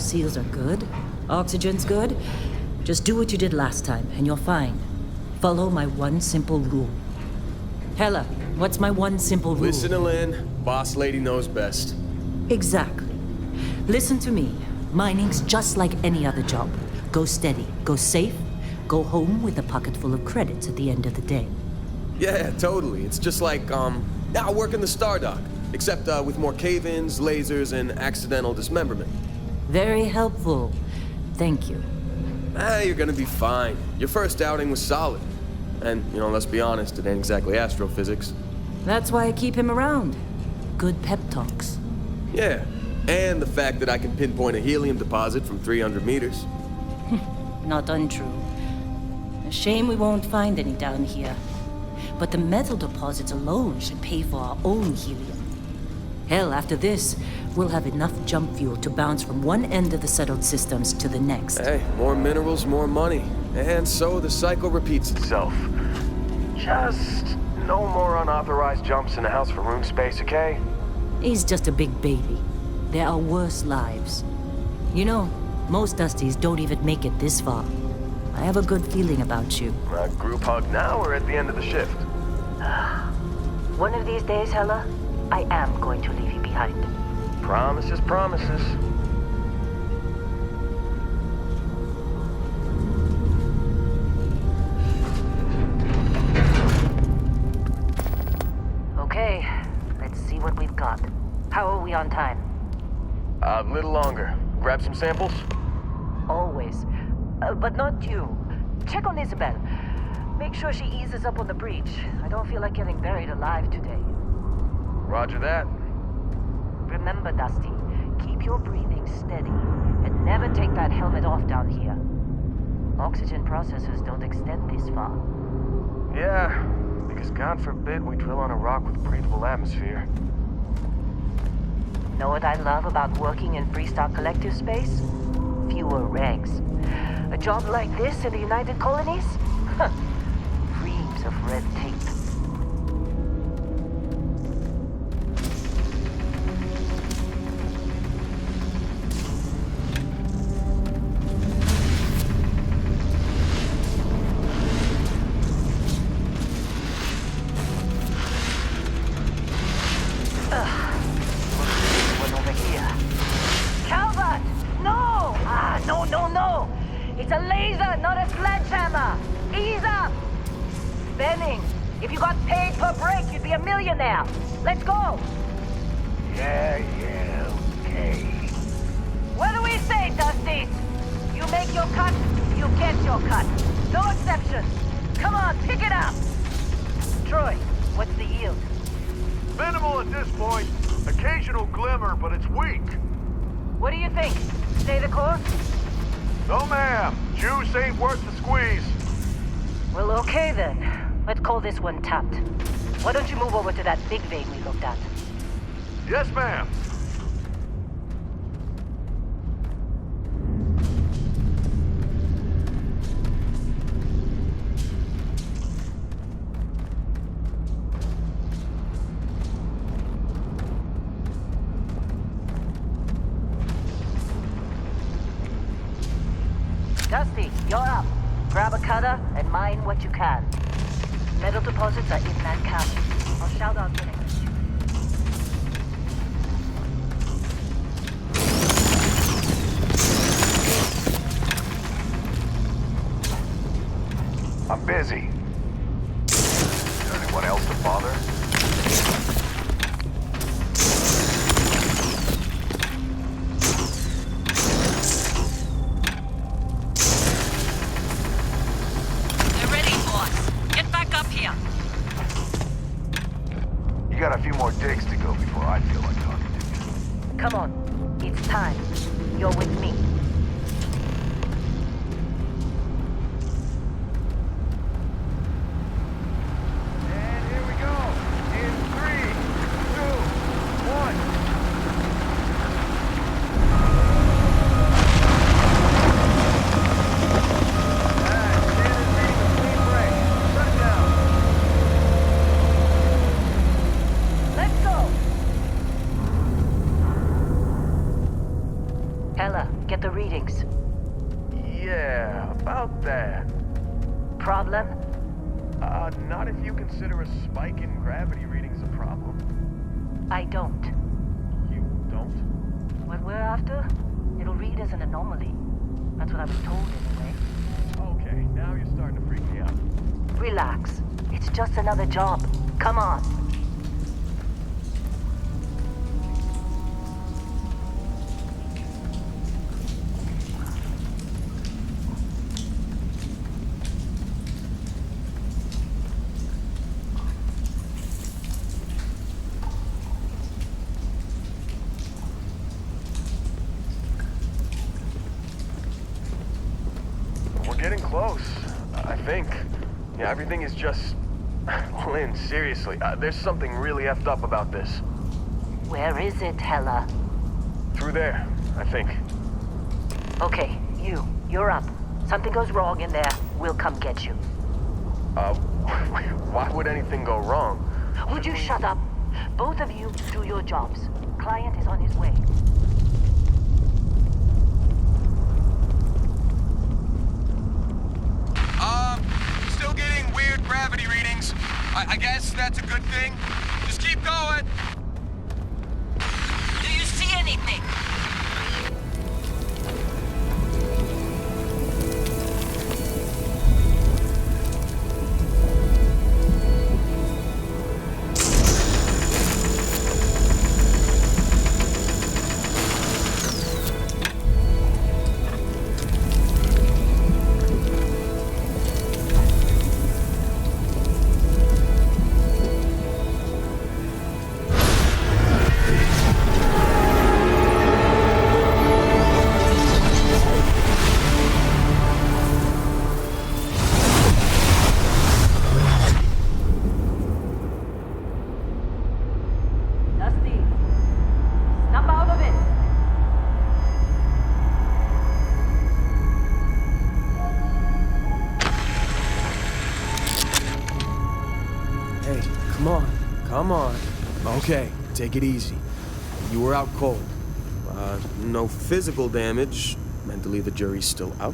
seals are good, oxygen's good, just do what you did last time and you're fine. Follow my one simple rule. Hella, what's my one simple rule? Listen to Lynn. Boss lady knows best. Exactly. Listen to me. Mining's just like any other job. Go steady, go safe, go home with a pocket full of credits at the end of the day. Yeah, totally. It's just like, I work in the Stardock, except with more cave-ins, lasers, and accidental dismemberment. Very helpful. Thank you. You're gonna be fine. Your first outing was solid. And, let's be honest, it ain't exactly astrophysics. That's why I keep him around. Good pep talks. Yeah, and the fact that I can pinpoint a helium deposit from 300 meters. Not untrue. A shame we won't find any down here. But the metal deposits alone should pay for our own helium. Hell, after this, we'll have enough jump fuel to bounce from one end of the settled systems to the next. Hey, more minerals, more money. And so the cycle repeats itself. Just no more unauthorized jumps in the house for room space, okay? He's just a big baby. There are worse lives. Most Dusties don't even make it this far. I have a good feeling about you. Group hug now or at the end of the shift? One of these days, Hella, I am going to leave you behind. Promises, promises. Okay, let's see what we've got. How are we on time? A little longer. Grab some samples? Always. But not you. Check on Isabel. Make sure she eases up on the breach. I don't feel like getting buried alive today. Roger that. Remember, Dusty, keep your breathing steady and never take that helmet off down here. Oxygen processors don't extend this far. Yeah, because God forbid we drill on a rock with breathable atmosphere. Know what I love about working in Freestock Collective space? Fewer regs. A job like this in the United Colonies? Reams of red tape. It's a laser, not a sledgehammer! Ease up! Benning, if you got paid per break, you'd be a millionaire! Let's go! Yeah, okay. What do we say, Dusties? You make your cut, you get your cut. No exceptions. Come on, pick it up! Troy, what's the yield? Minimal at this point. Occasional glimmer, but it's weak. What do you think? Stay the course? No, ma'am. Juice ain't worth the squeeze. Well, okay then. Let's call this one tapped. Why don't you move over to that big vein we looked at? Yes, ma'am. Dusty, you're up. Grab a cutter and mine what you can. Metal deposits are in that cabin. I'll shout out when I get you. I'm busy. Is there anyone else to bother? You got a few more digs to go before I feel like talking to you. Come on. It's time. You're with me. And here we go. In 3, 2, 1. about that. Problem? Not if you consider a spike in gravity readings a problem. I don't. You don't? What we're after? It'll read as an anomaly. That's what I was told anyway. Okay, now you're starting to freak me out. Relax. It's just another job. Come on. We're getting close, I think. Yeah, everything is just... Lynn, seriously, there's something really effed up about this. Where is it, Hella? Through there, I think. Okay, you're up. Something goes wrong in there, we'll come get you. Why would anything go wrong? Would you shut up? Both of you do your jobs. Client is on his way. Still getting weird gravity readings. I guess that's a good thing. Just keep going. Do you see anything? Dusty, snap out of it. Hey, come on. Okay, take it easy. You were out cold. No physical damage. Mentally, the jury's still out.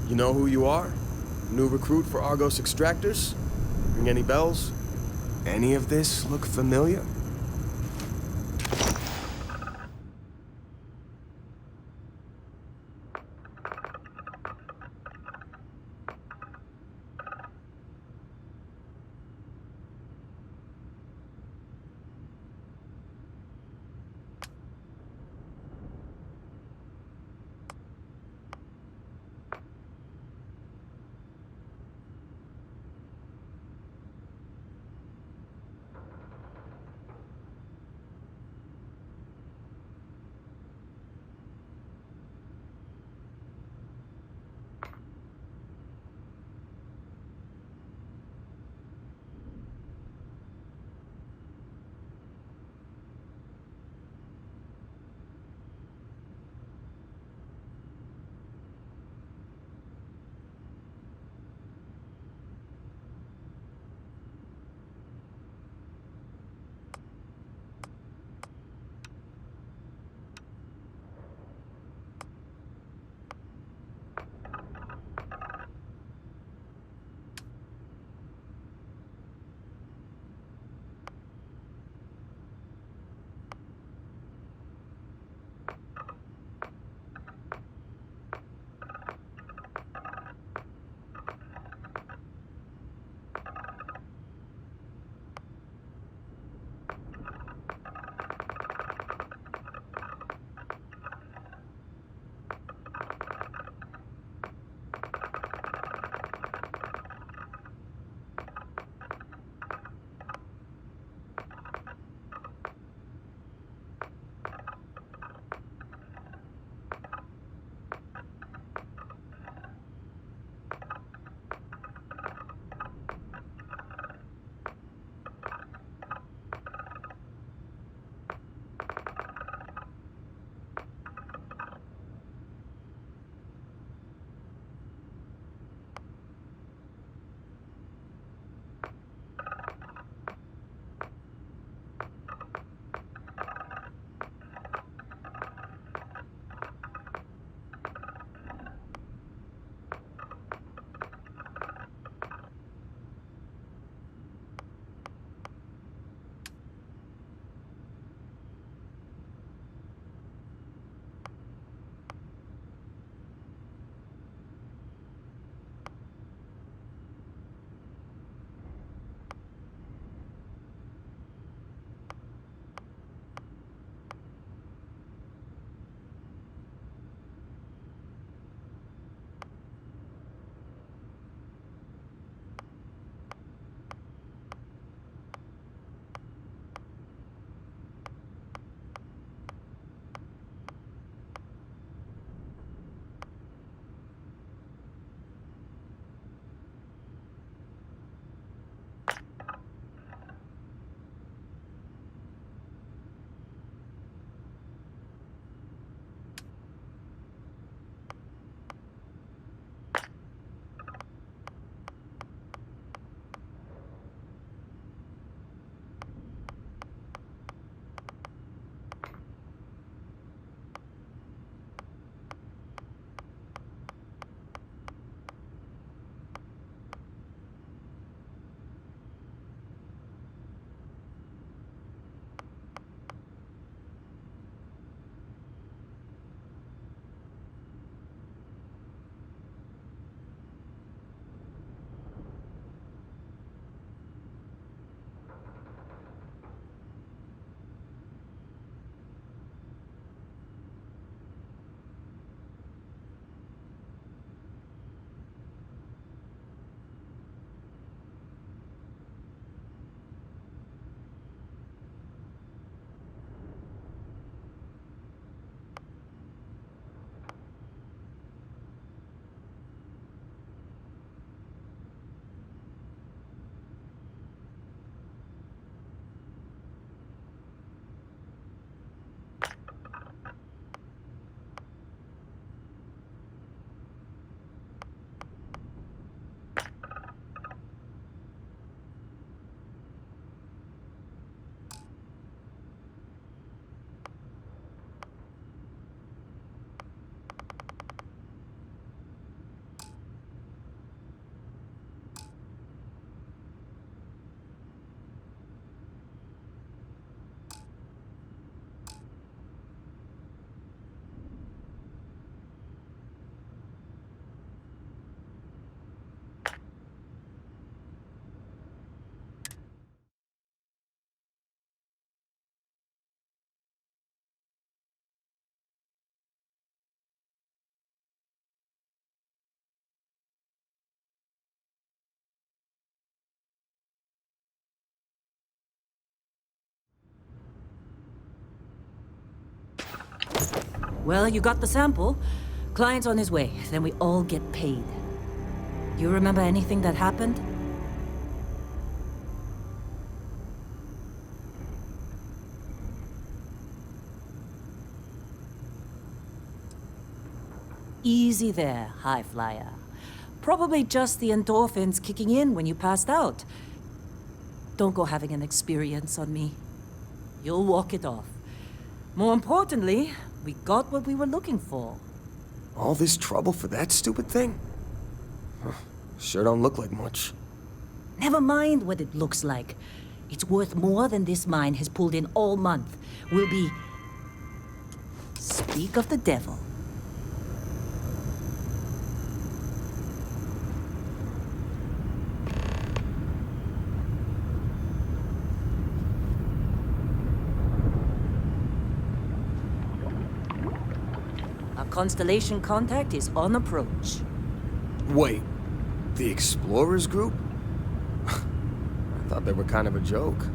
You know who you are? New recruit for Argos Extractors? Ring any bells? Any of this look familiar? Well, you got the sample. Client's on his way, then we all get paid. You remember anything that happened? Easy there, high flyer. Probably just the endorphins kicking in when you passed out. Don't go having an experience on me. You'll walk it off. More importantly, we got what we were looking for. All this trouble for that stupid thing? Huh, sure don't look like much. Never mind what it looks like. It's worth more than this mine has pulled in all month. We'll be... Speak of the devil. Our Constellation contact is on approach. Wait, the Explorers group? I thought they were kind of a joke.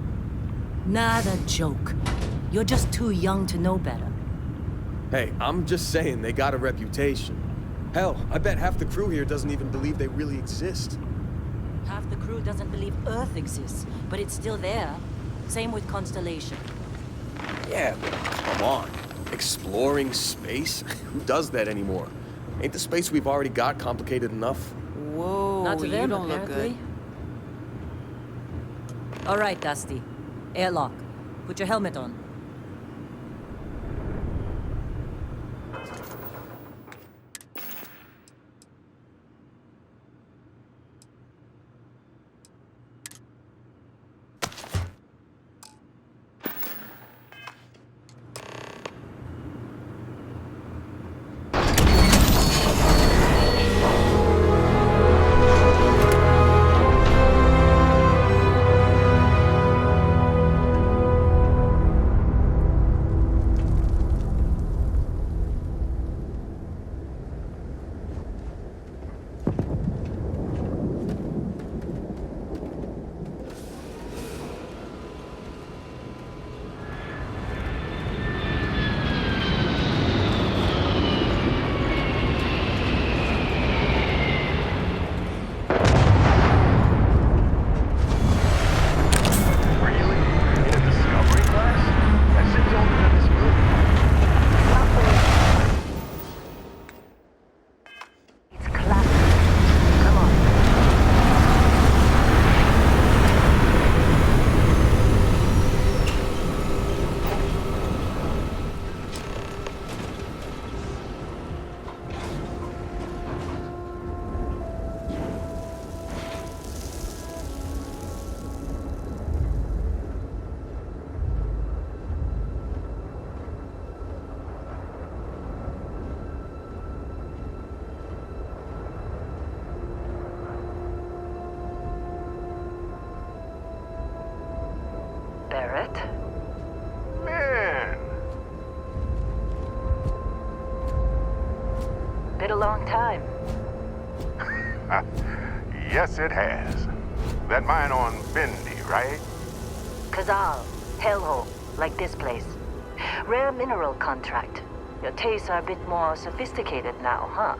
Not a joke. You're just too young to know better. Hey, I'm just saying they got a reputation. Hell, I bet half the crew here doesn't even believe they really exist. Half the crew doesn't believe Earth exists, but it's still there. Same with Constellation. Yeah, but come on. Exploring space? Who does that anymore? Ain't the space we've already got complicated enough? Whoa, Not to you them, don't look apparently. good. All right, Dusty. Airlock. Put your helmet on. Barrett? Man, Been a long time. yes it has. That mine on Bendy, right? Kazal, hellhole, like this place. Rare mineral contract. Your tastes are a bit more sophisticated now, huh?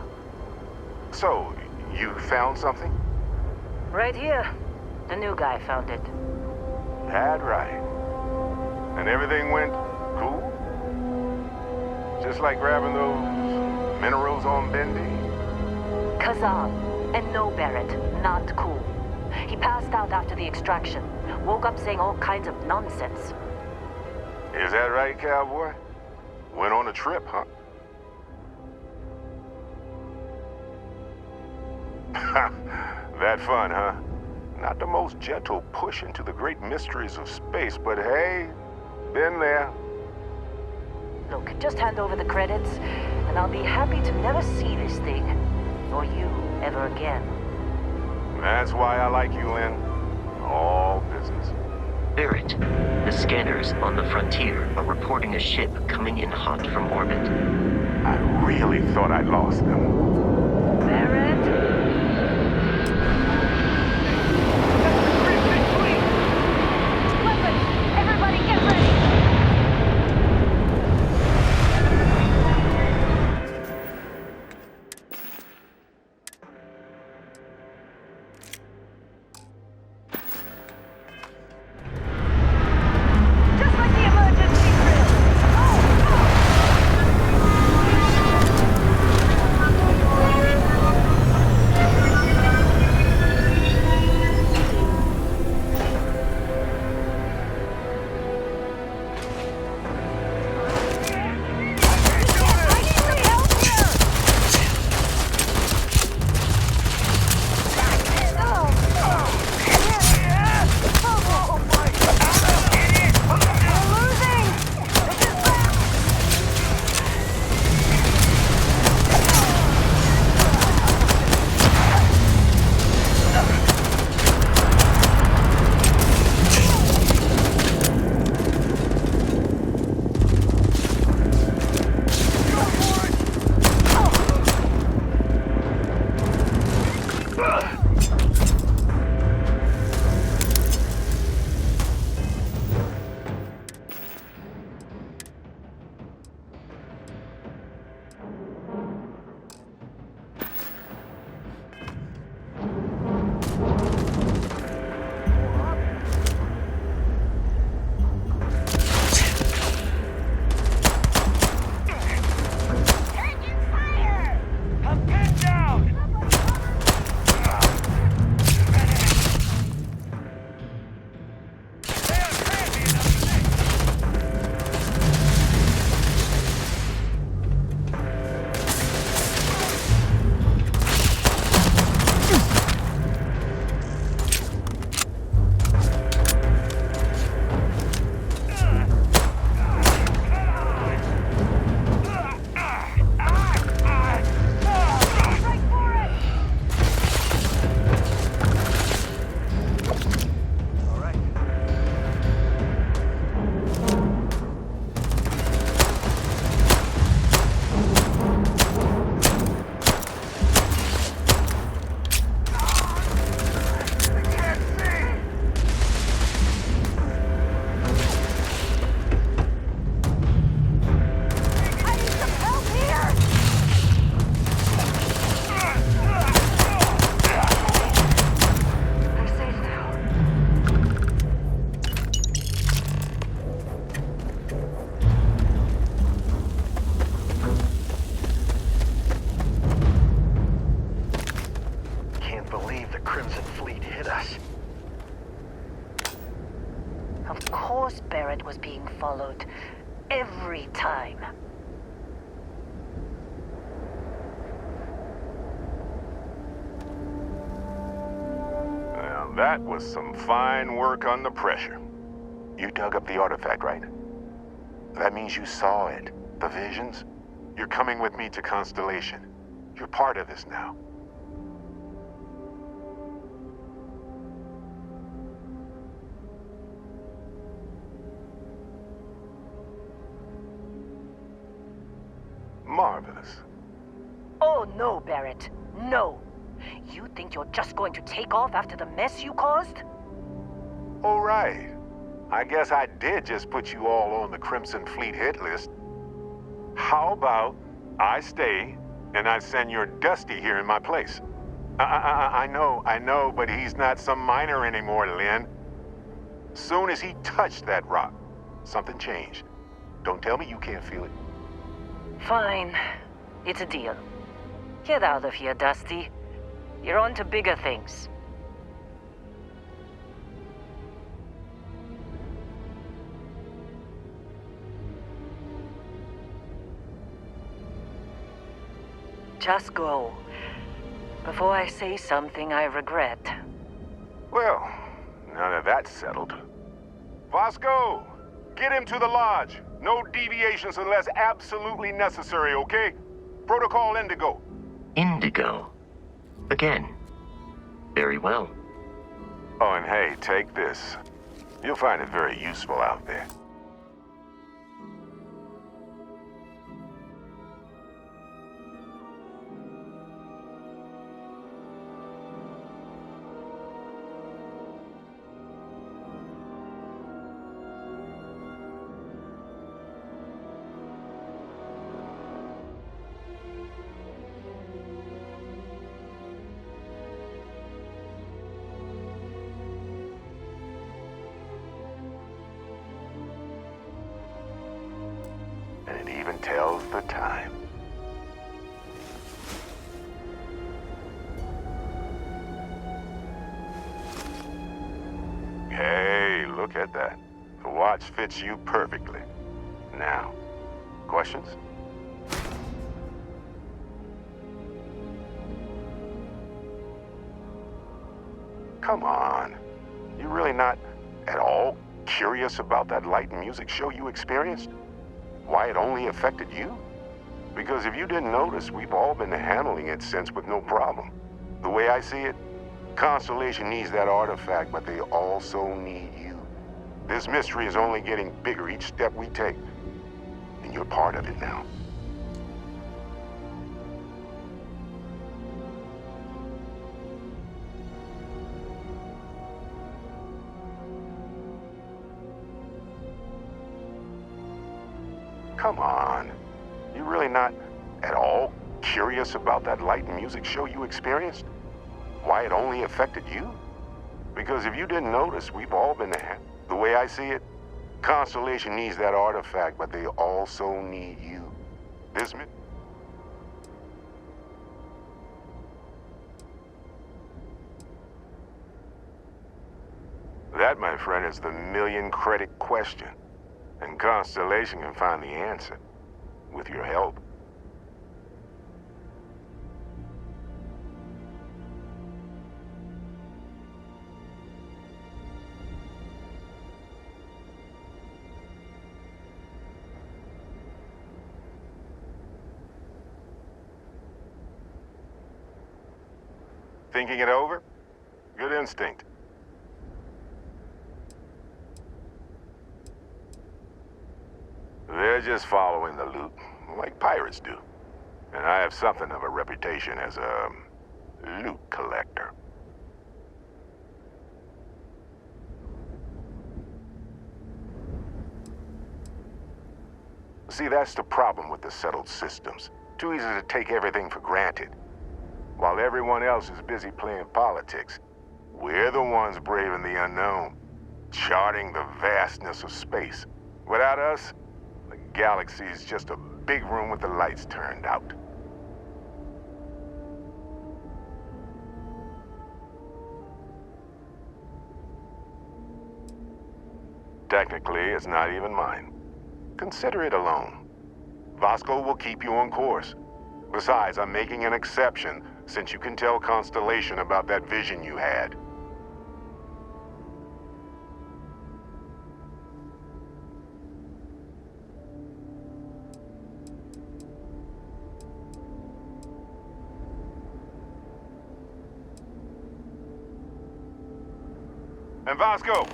So, you found something? Right here. The new guy found it. That right. And everything went cool? Just like grabbing those minerals on Bendy? Kazal, and no Barrett, not cool. He passed out after the extraction. Woke up saying all kinds of nonsense. Is that right, cowboy? Went on a trip, huh? That fun, huh? Not the most gentle push into the great mysteries of space, but hey, been there. Look, just hand over the credits, and I'll be happy to never see this thing, or you, ever again. That's why I like you, Lynn. All business. Barrett, the scanners on the frontier are reporting a ship coming in hot from orbit. I really thought I'd lost them. Barrett? Weapons! Everybody get ready! Crimson Fleet hit us. Of course Barrett was being followed. Every time. Well, that was some fine work under pressure. You dug up the artifact, right? That means you saw it. The visions? You're coming with me to Constellation. You're part of this now. Marvelous. Oh no, Barrett. No. You think you're just going to take off after the mess you caused? All right. I guess I did just put you all on the Crimson Fleet hit list. How about I stay and I send your Dusty here in my place? I know, but he's not some miner anymore, Lynn. Soon as he touched that rock, something changed. Don't tell me you can't feel it. Fine. It's a deal. Get out of here, Dusty. You're on to bigger things. Just go. Before I say something I regret. Well, now that that's settled. Vasco, get him to the lodge. No deviations unless absolutely necessary, okay? Protocol Indigo. Indigo. Again. Very well. Oh, and hey, take this. You'll find it very useful out there. And it even tells the time. Hey, look at that. The watch fits you perfectly. Now, questions? Come on. You really not at all curious about that light and music show you experienced? Why it only affected you? Because if you didn't notice, we've all been handling it since with no problem. The way I see it, Constellation needs that artifact, but they also need you. This mystery is only getting bigger each step we take, and you're part of it now. Come on. You really not at all curious about that light and music show you experienced? Why it only affected you? Because if you didn't notice, we've all been there. The way I see it, Constellation needs that artifact, but they also need you. That, my friend, is the million-credit question. And Constellation can find the answer, with your help. Thinking it over? Good instinct. They're just following the loot, like pirates do. And I have something of a reputation as a loot collector. See, that's the problem with the settled systems. Too easy to take everything for granted. While everyone else is busy playing politics, we're the ones braving the unknown, charting the vastness of space. Without us, the galaxy is just a big room with the lights turned out. Technically, it's not even mine. Consider it a loan. Vasco will keep you on course. Besides, I'm making an exception since you can tell Constellation about that vision you had. And Vasco,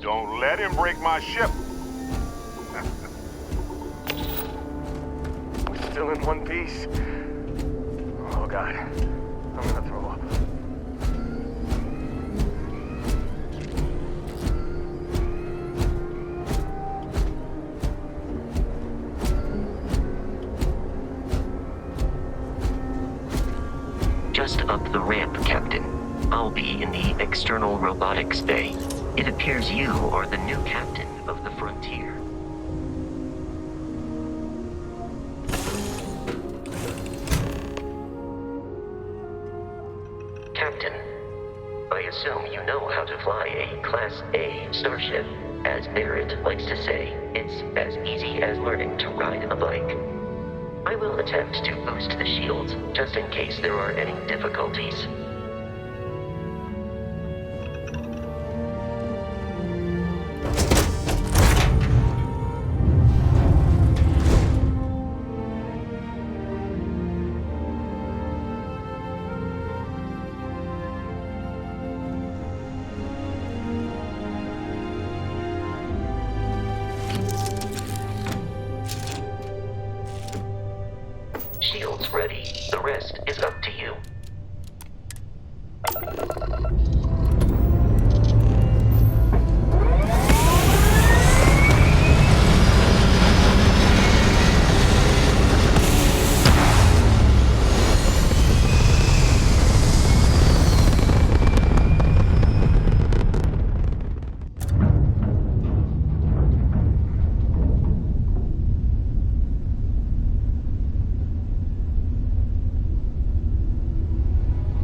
don't let him break my ship. We're still in one piece. Oh, God. I'm gonna throw up. Just up the ramp, Captain. I'll be in the external robotics bay. It appears you are the new captain of the Frontier. Captain, I assume you know how to fly a Class A starship. As Barrett likes to say, it's as easy as learning to ride a bike. I will attempt to boost the shields, just in case there are any difficulties. Shields ready. The rest is up to you.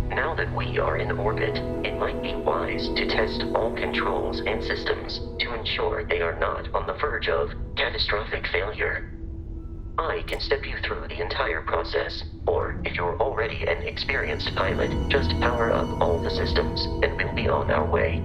Now that we are in orbit, it might be wise to test all controls and systems to ensure they are not on the verge of catastrophic failure. I can step you through the entire process, or if you're already an experienced pilot, just power up all the systems and we'll be on our way.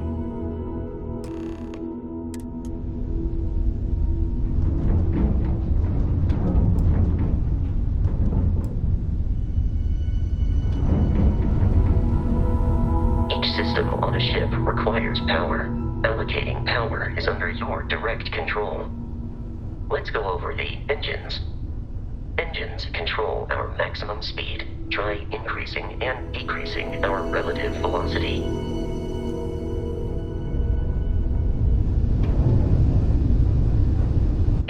System on a ship requires power. Allocating power is under your direct control. Let's go over the engines. Engines control our maximum speed. Try increasing and decreasing our relative velocity.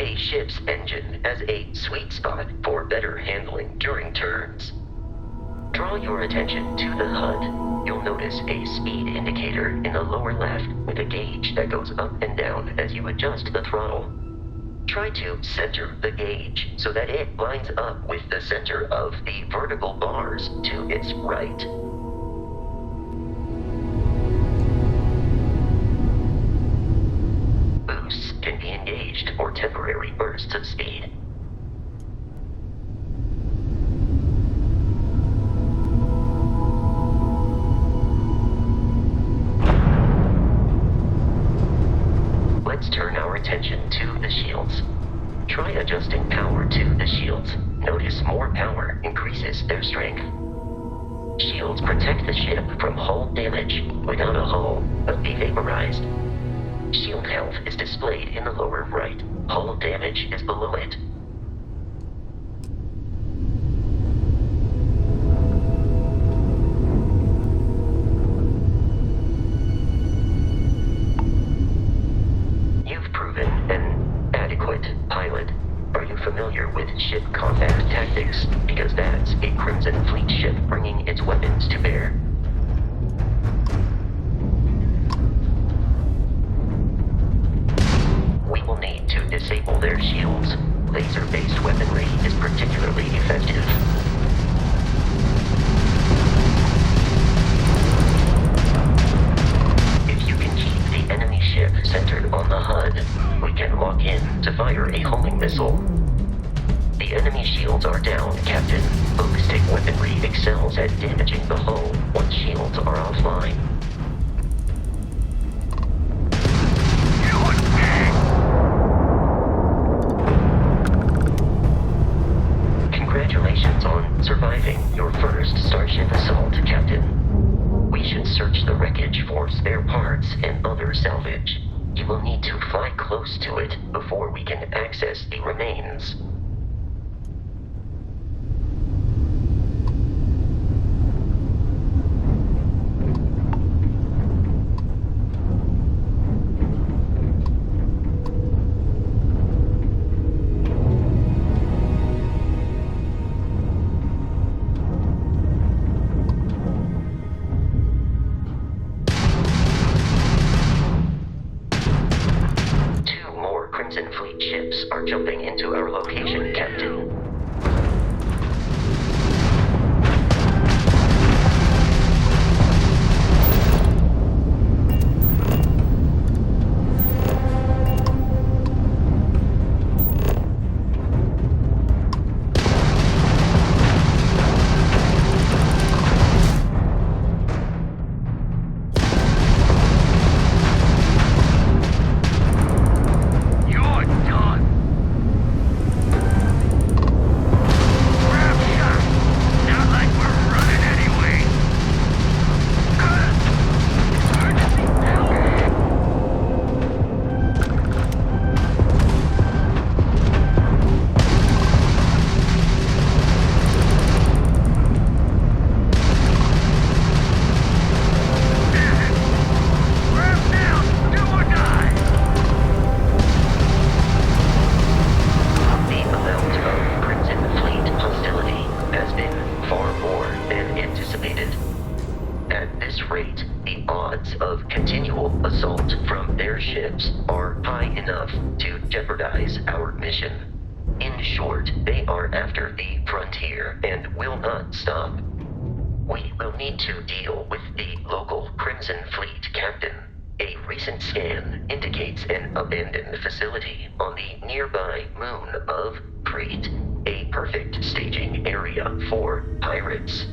A ship's engine has a sweet spot for better handling during turns. Draw your attention to the HUD. You'll notice a speed indicator in the lower left with a gauge that goes up and down as you adjust the throttle. Try to center the gauge so that it lines up with the center of the vertical bars to its right. Boosts can be engaged for temporary bursts of speed. Let's turn our attention to the shields. Try adjusting power to the shields. Notice more power increases their strength. Shields protect the ship from hull damage without a hull, but be vaporized. Shield health is displayed in the lower right. Hull damage is below it. Familiar with ship combat tactics, because that's a Crimson Fleet ship bringing its weapons to bear. We will need to disable their shields. Laser-based weaponry is particularly effective. If you can keep the enemy ship centered on the HUD, useful. The enemy shields are down, Captain. Ballistic weaponry excels at damaging the hull once shields are offline. Congratulations on surviving your first Starship assault, Captain. We should search the wreckage for spare parts and other salvage. You will need to fly close to it before we can access the remains. Ships are jumping into our location, Captain. Ships are high enough to jeopardize our mission. In short, they are after the frontier and will not stop. We will need to deal with the local Crimson Fleet captain. A recent scan indicates an abandoned facility on the nearby moon of Crete, a perfect staging area for pirates.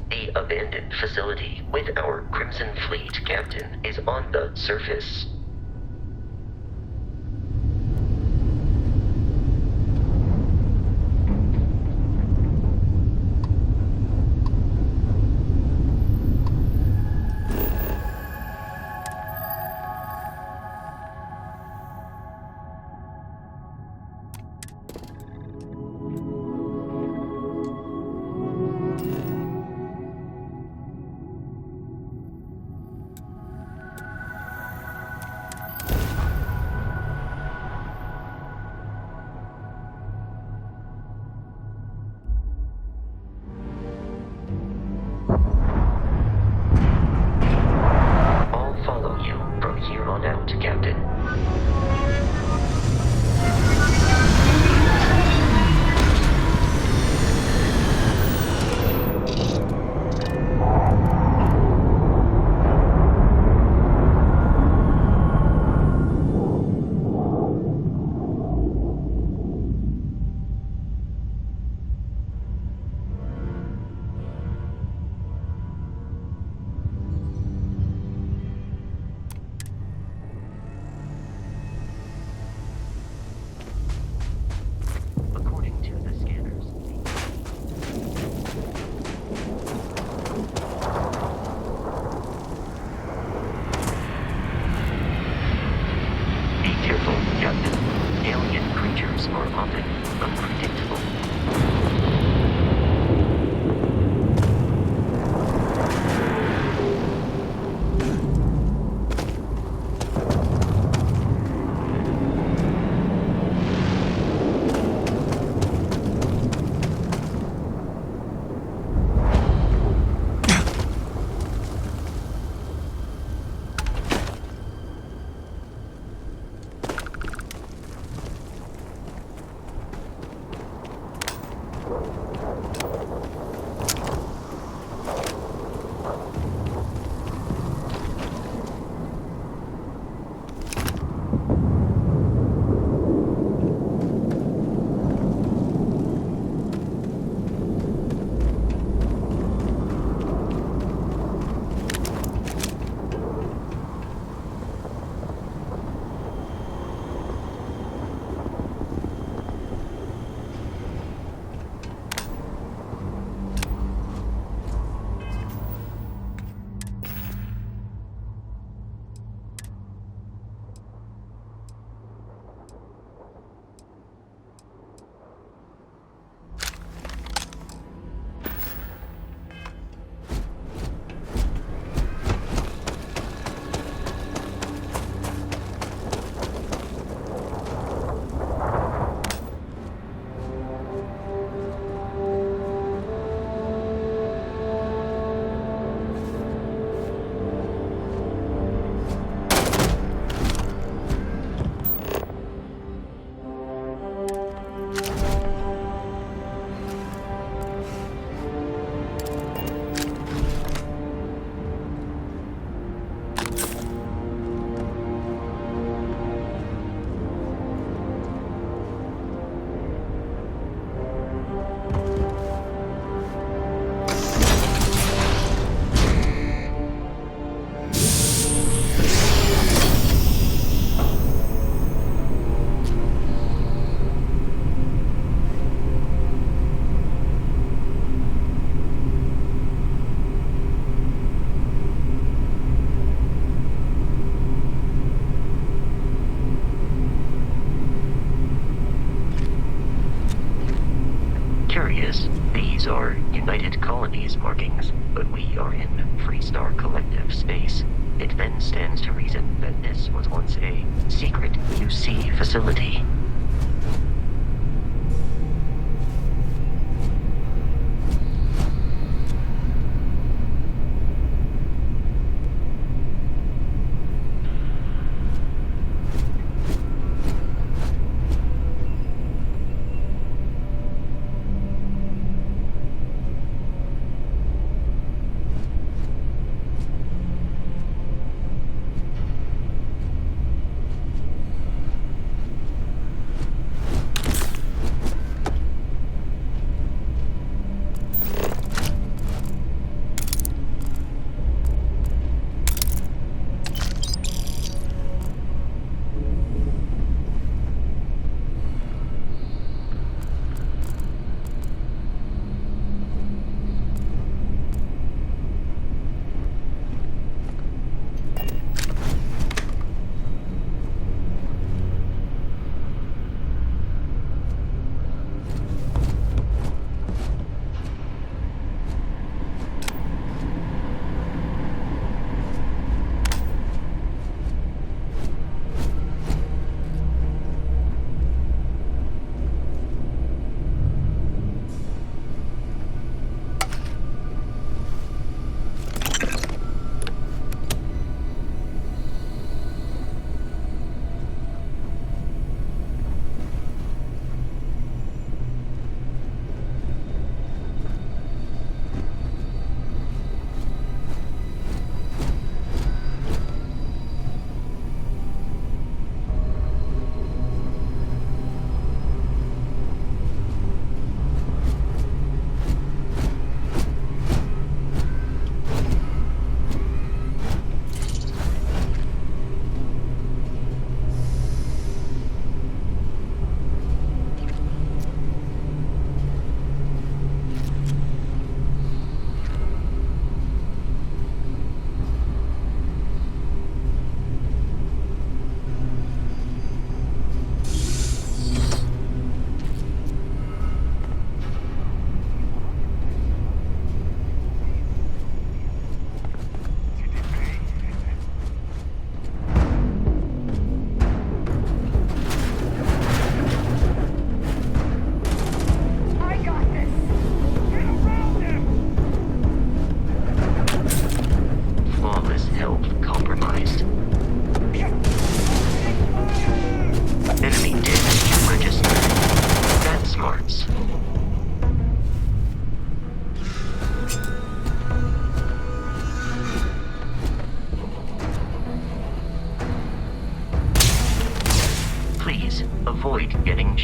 The abandoned facility with our Crimson Fleet captain is on the surface. These are United Colonies markings, but we are in Freestar Collective space. It then stands to reason that this was once a secret UC facility.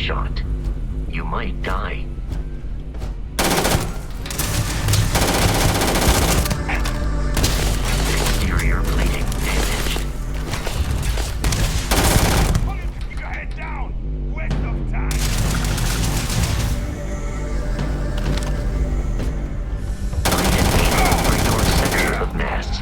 shot. You might die. Exterior plating damaged. Keep your head down! Waste of time! Find an aim for your center of mass.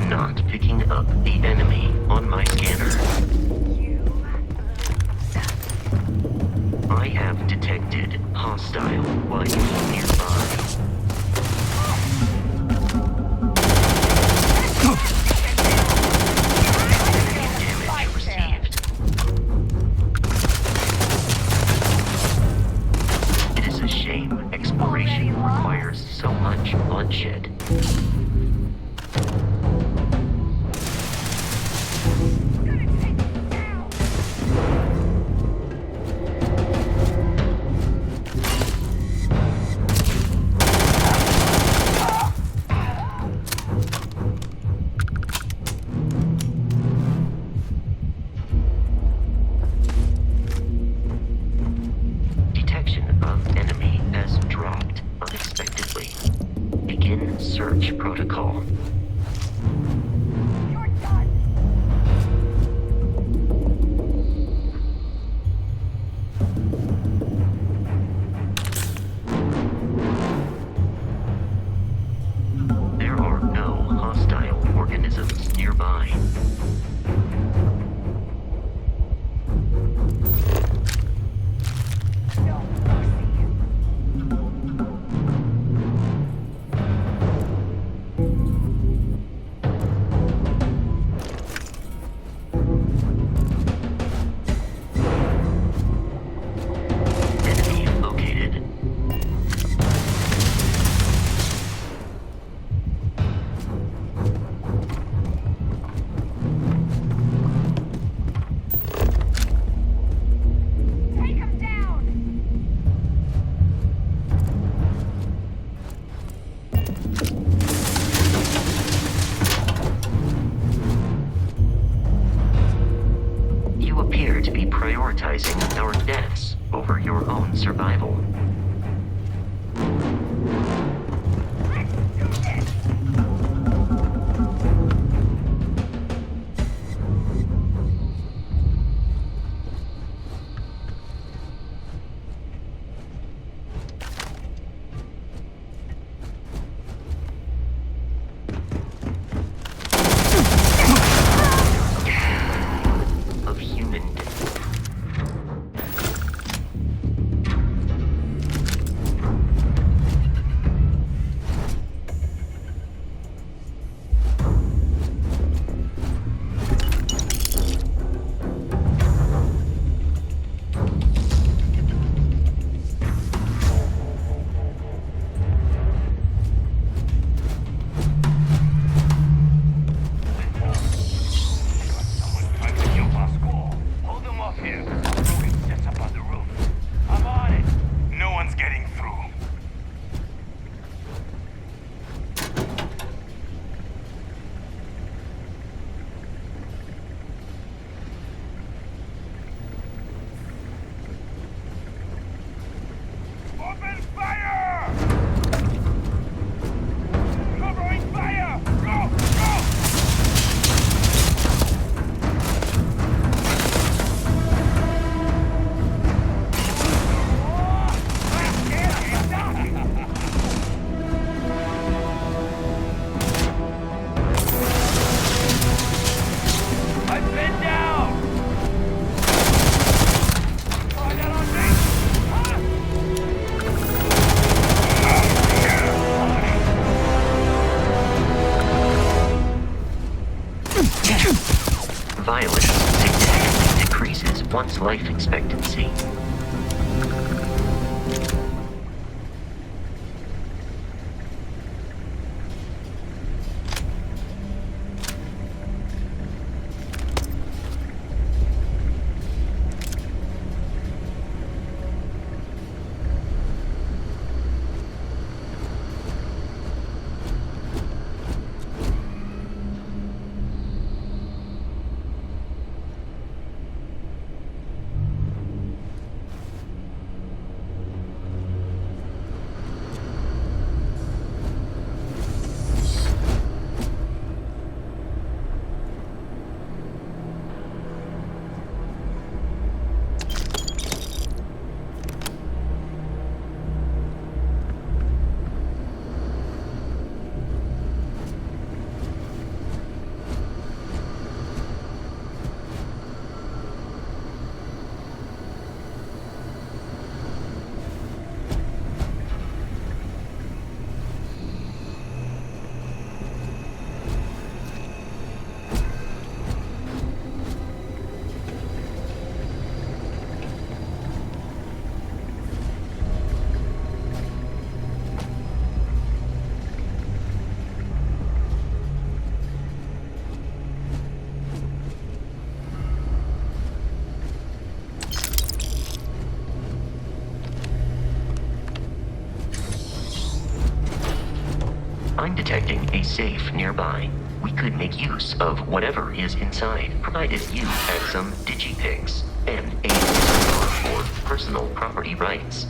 am not picking up the enemy on my scanner. I have detected hostile life nearby. Damage received. It is a shame exploration requires so much bloodshed. Detection of enemy has dropped unexpectedly. Begin search protocol. You're done. There are no hostile organisms nearby. No mercy. Enemy located. Take him down. You appear to be prioritizing our deaths over your own survival. Let's do this. Of human Someone tried to kill Pascal. Hold him off here. Ruin sets up on the roof. I'm on it. No one's getting through. Open fire! Covering fire! Go! Go! I've been down! Oh, that on me! Huh? violence significantly decreases one's life expectancy. safe nearby. We could make use of whatever is inside, provided you had some digipics and a for personal property rights.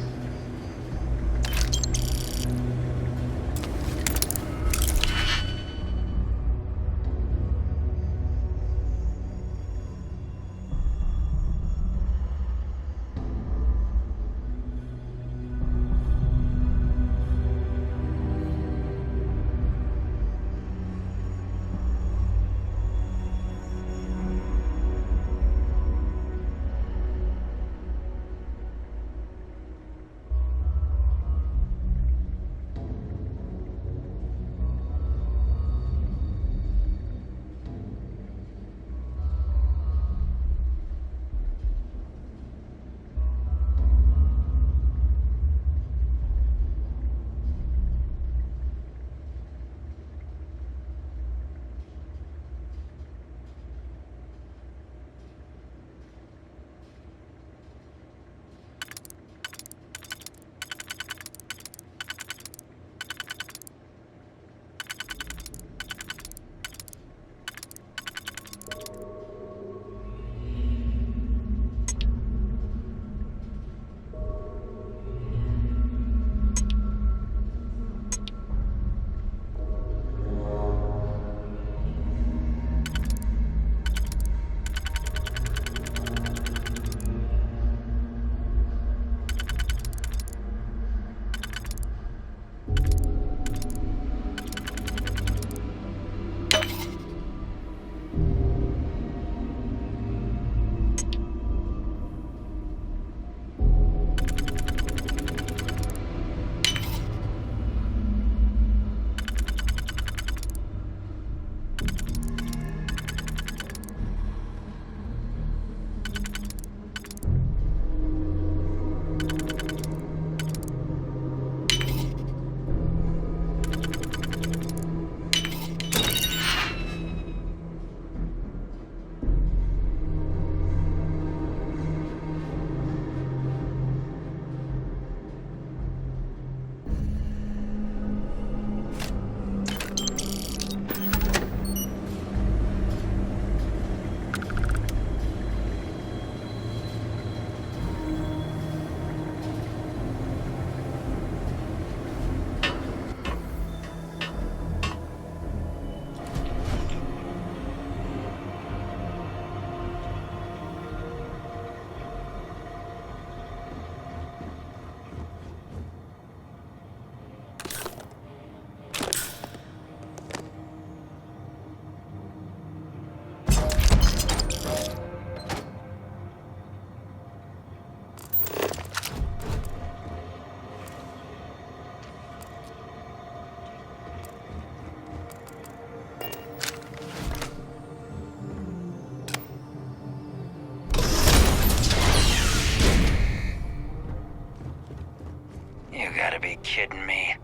be kidding me.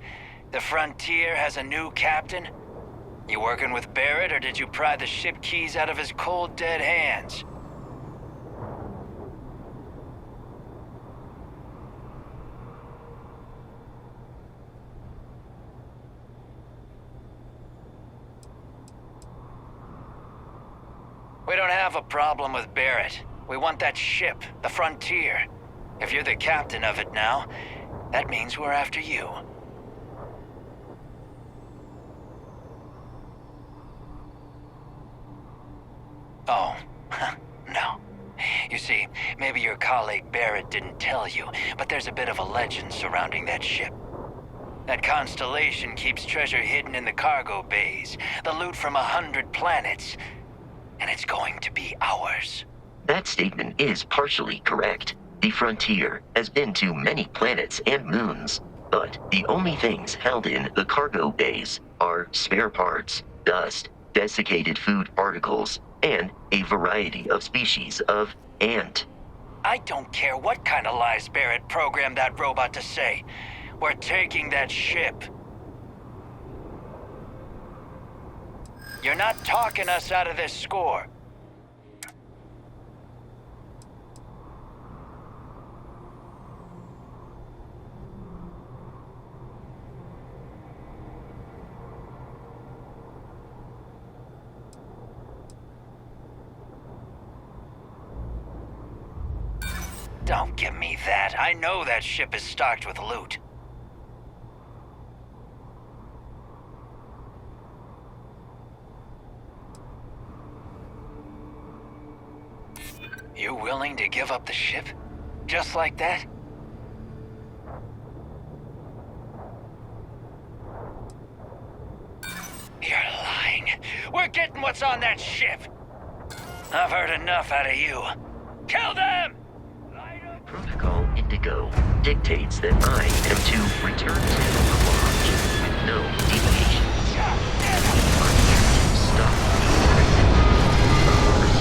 The Frontier has a new captain? You working with Barrett, or did you pry the ship keys out of his cold, dead hands? We don't have a problem with Barrett. We want that ship, the Frontier. If you're the captain of it now, that means we're after you. Oh, no. You see, maybe your colleague Barrett didn't tell you, but there's a bit of a legend surrounding that ship. That constellation keeps treasure hidden in the cargo bays, the loot from 100 planets, and it's going to be ours. That statement is partially correct. The Frontier has been to many planets and moons, but the only things held in the cargo bays are spare parts, dust, desiccated food particles, and a variety of species of ant. I don't care what kind of lies Barrett programmed that robot to say. We're taking that ship. You're not talking us out of this score. Don't give me that. I know that ship is stocked with loot. You willing to give up the ship? Just like that? You're lying. We're getting what's on that ship. I've heard enough out of you. Kill them! Protocol Indigo dictates that I am to return to the lodge with no deviations. I'm here to stop the crisis. Otherwise,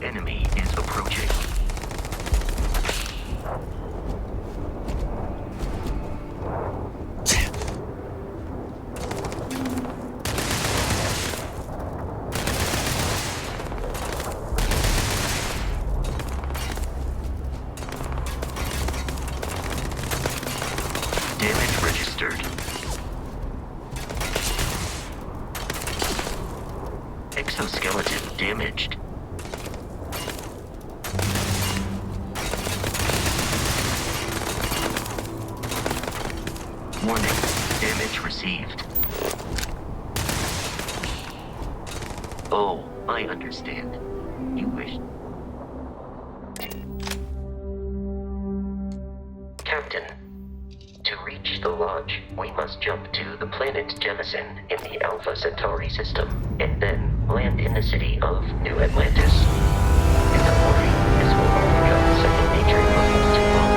enemy is approaching. Damage registered. Exoskeleton damaged. Warning, damage received. Oh, I understand. You wish... Captain, to reach the lodge, we must jump to the planet Jemison in the Alpha Centauri system, and then land in the city of New Atlantis. In the morning, this will all become second nature for us to follow.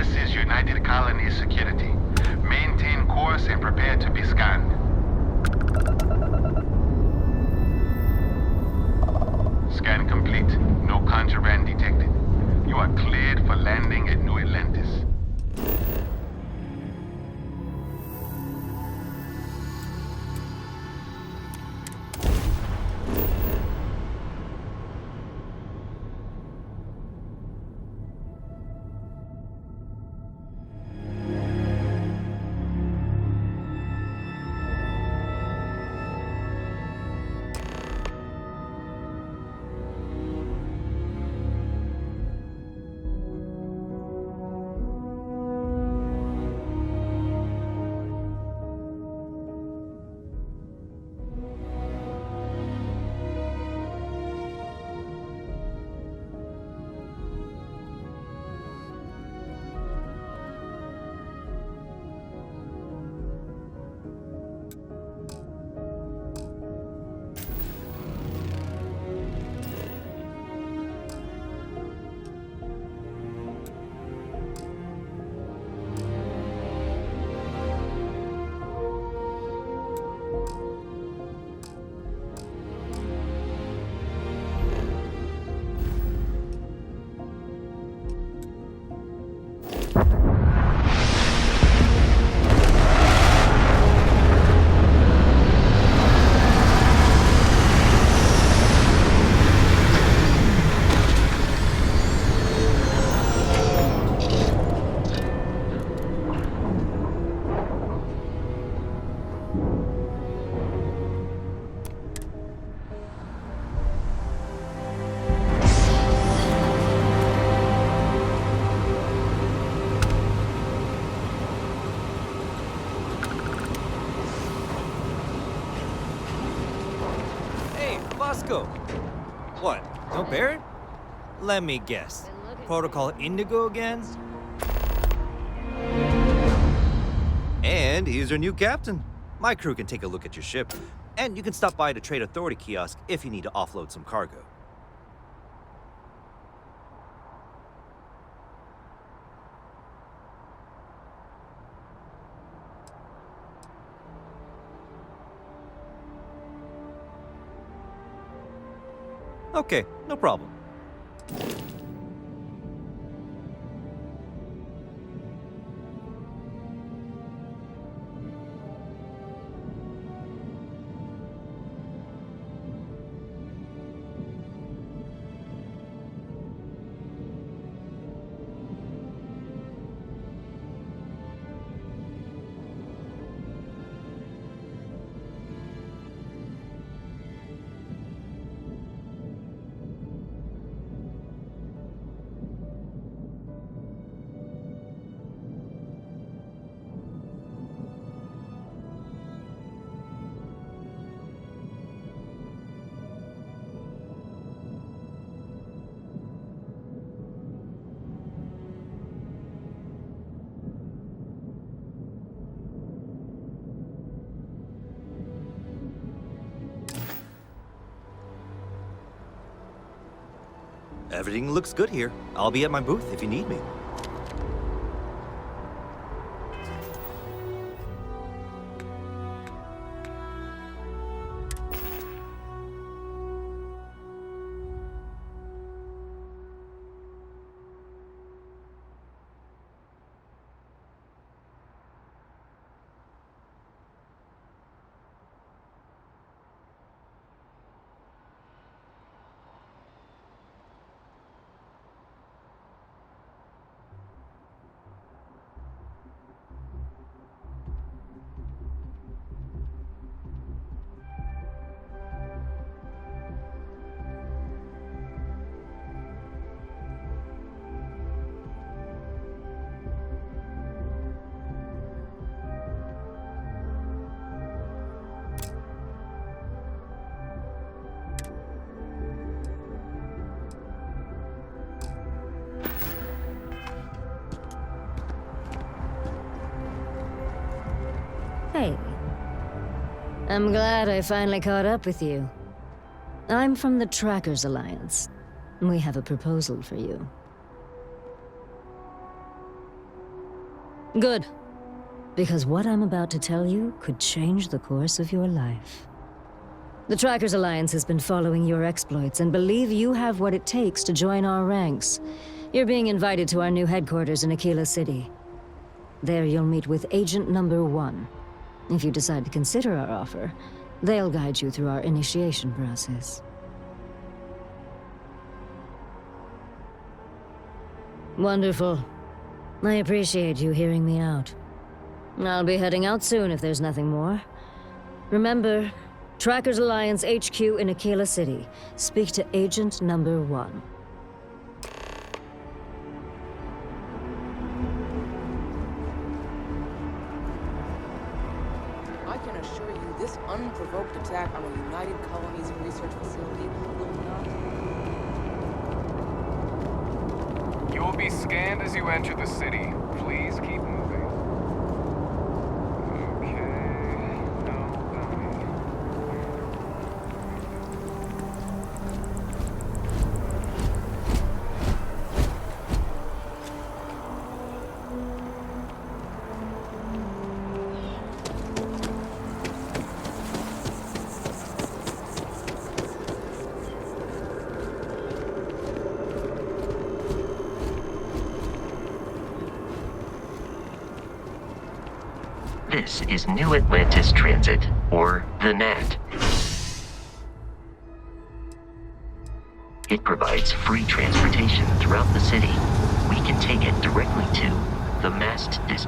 This is United Colonies Security. Maintain course and prepare to be scanned. Scan complete. No contraband detected. You are cleared for landing at New Atlantis. Bosco. What? No Barrett? Let me guess. Protocol Indigo again? And he's your new captain. My crew can take a look at your ship. And you can stop by the Trade Authority kiosk if you need to offload some cargo. Okay, no problem. Everything looks good here. I'll be at my booth if you need me. Hey. I'm glad I finally caught up with you. I'm from the Trackers Alliance. We have a proposal for you. Good. Because what I'm about to tell you could change the course of your life. The Trackers Alliance has been following your exploits and believe you have what it takes to join our ranks. You're being invited to our new headquarters in Aquila City. There you'll meet with Agent Number 1. If you decide to consider our offer, they'll guide you through our initiation process. Wonderful. I appreciate you hearing me out. I'll be heading out soon if there's nothing more. Remember, Trackers Alliance HQ in Aquila City. Speak to Agent Number 1. I can assure you this unprovoked attack on a United Colonies research facility will not... You will be scanned as you enter the city. Please keep moving. Okay. No, dummy. This is New Atlantis Transit, or the NAT. It provides free transportation throughout the city. We can take it directly to the mast dis...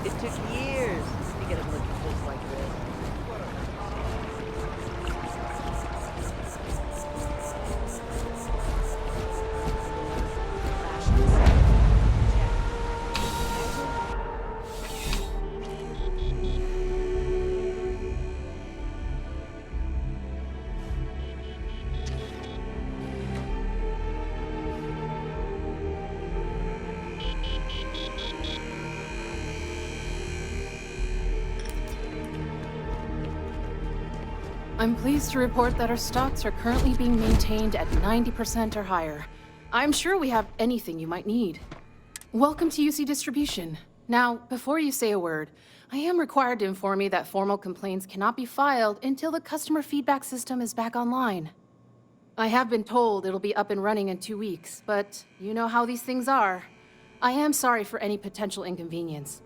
It took years to get a look at things like this. I'm pleased to report that our stocks are currently being maintained at 90% or higher. I'm sure we have anything you might need. Welcome to UC Distribution. Now, before you say a word, I am required to inform you that formal complaints cannot be filed until the customer feedback system is back online. I have been told it'll be up and running in 2 weeks, but you know how these things are. I am sorry for any potential inconvenience.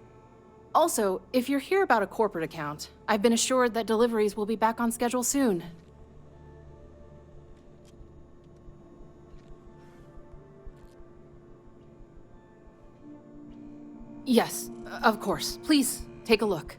Also, if you're here about a corporate account, I've been assured that deliveries will be back on schedule soon. Yes, of course. Please, take a look.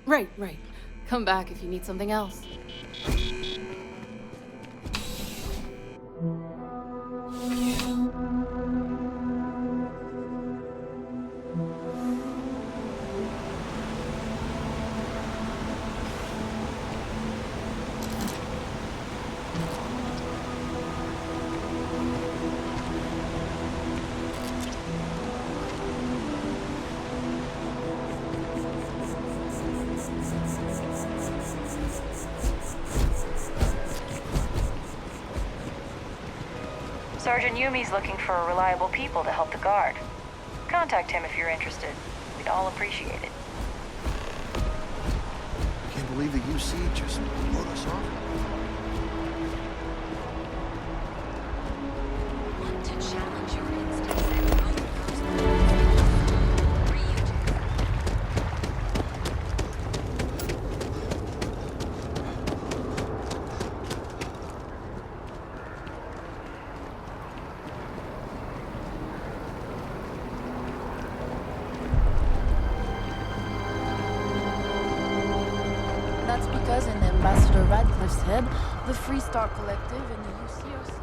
Right. Come back if you need something else. Sergeant Yumi's looking for reliable people to help the guard. Contact him if you're interested. We'd all appreciate it. Can't believe the UC just wrote us off. Want to challenge your instincts and own those That's because in Ambassador Radcliffe's head, the Free Star Collective and the UC are still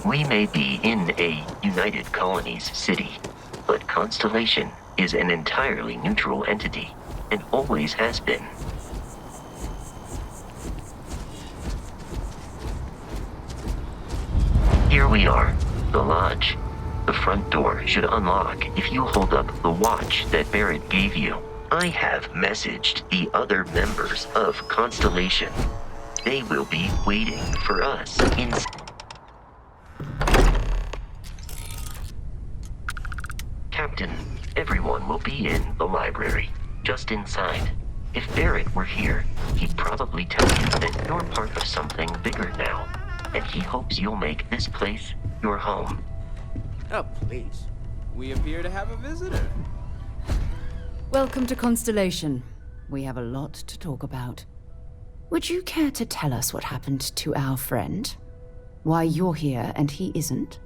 We may be in a United Colonies city, but Constellation is an entirely neutral entity, and always has been. Here we are, the lodge. The front door should unlock if you hold up the watch that Barrett gave you. I have messaged the other members of Constellation. They will be waiting for us in... Captain, everyone will be in the library, just inside. If Barrett were here, he'd probably tell you that you're part of something bigger now, and he hopes you'll make this place your home. Oh, please. We appear to have a visitor. Welcome to Constellation. We have a lot to talk about. Would you care to tell us what happened to our friend? Why you're here and he isn't?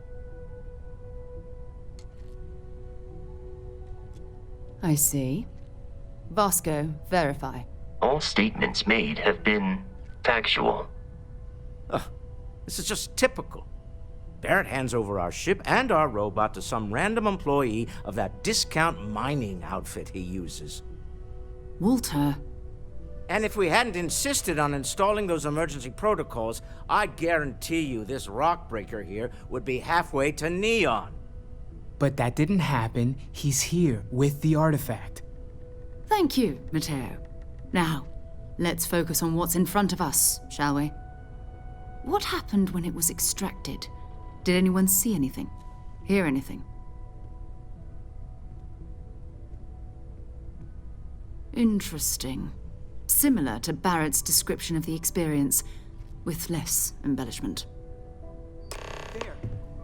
I see. Vasco, verify. All statements made have been factual. This is just typical. Barrett hands over our ship and our robot to some random employee of that discount mining outfit he uses. Walter. And if we hadn't insisted on installing those emergency protocols, I guarantee you this rock breaker here would be halfway to Neon. But that didn't happen. He's here with the artifact. Thank you, Matteo. Now, let's focus on what's in front of us, shall we? What happened when it was extracted? Did anyone see anything? Hear anything? Interesting. Similar to Barrett's description of the experience, with less embellishment. There.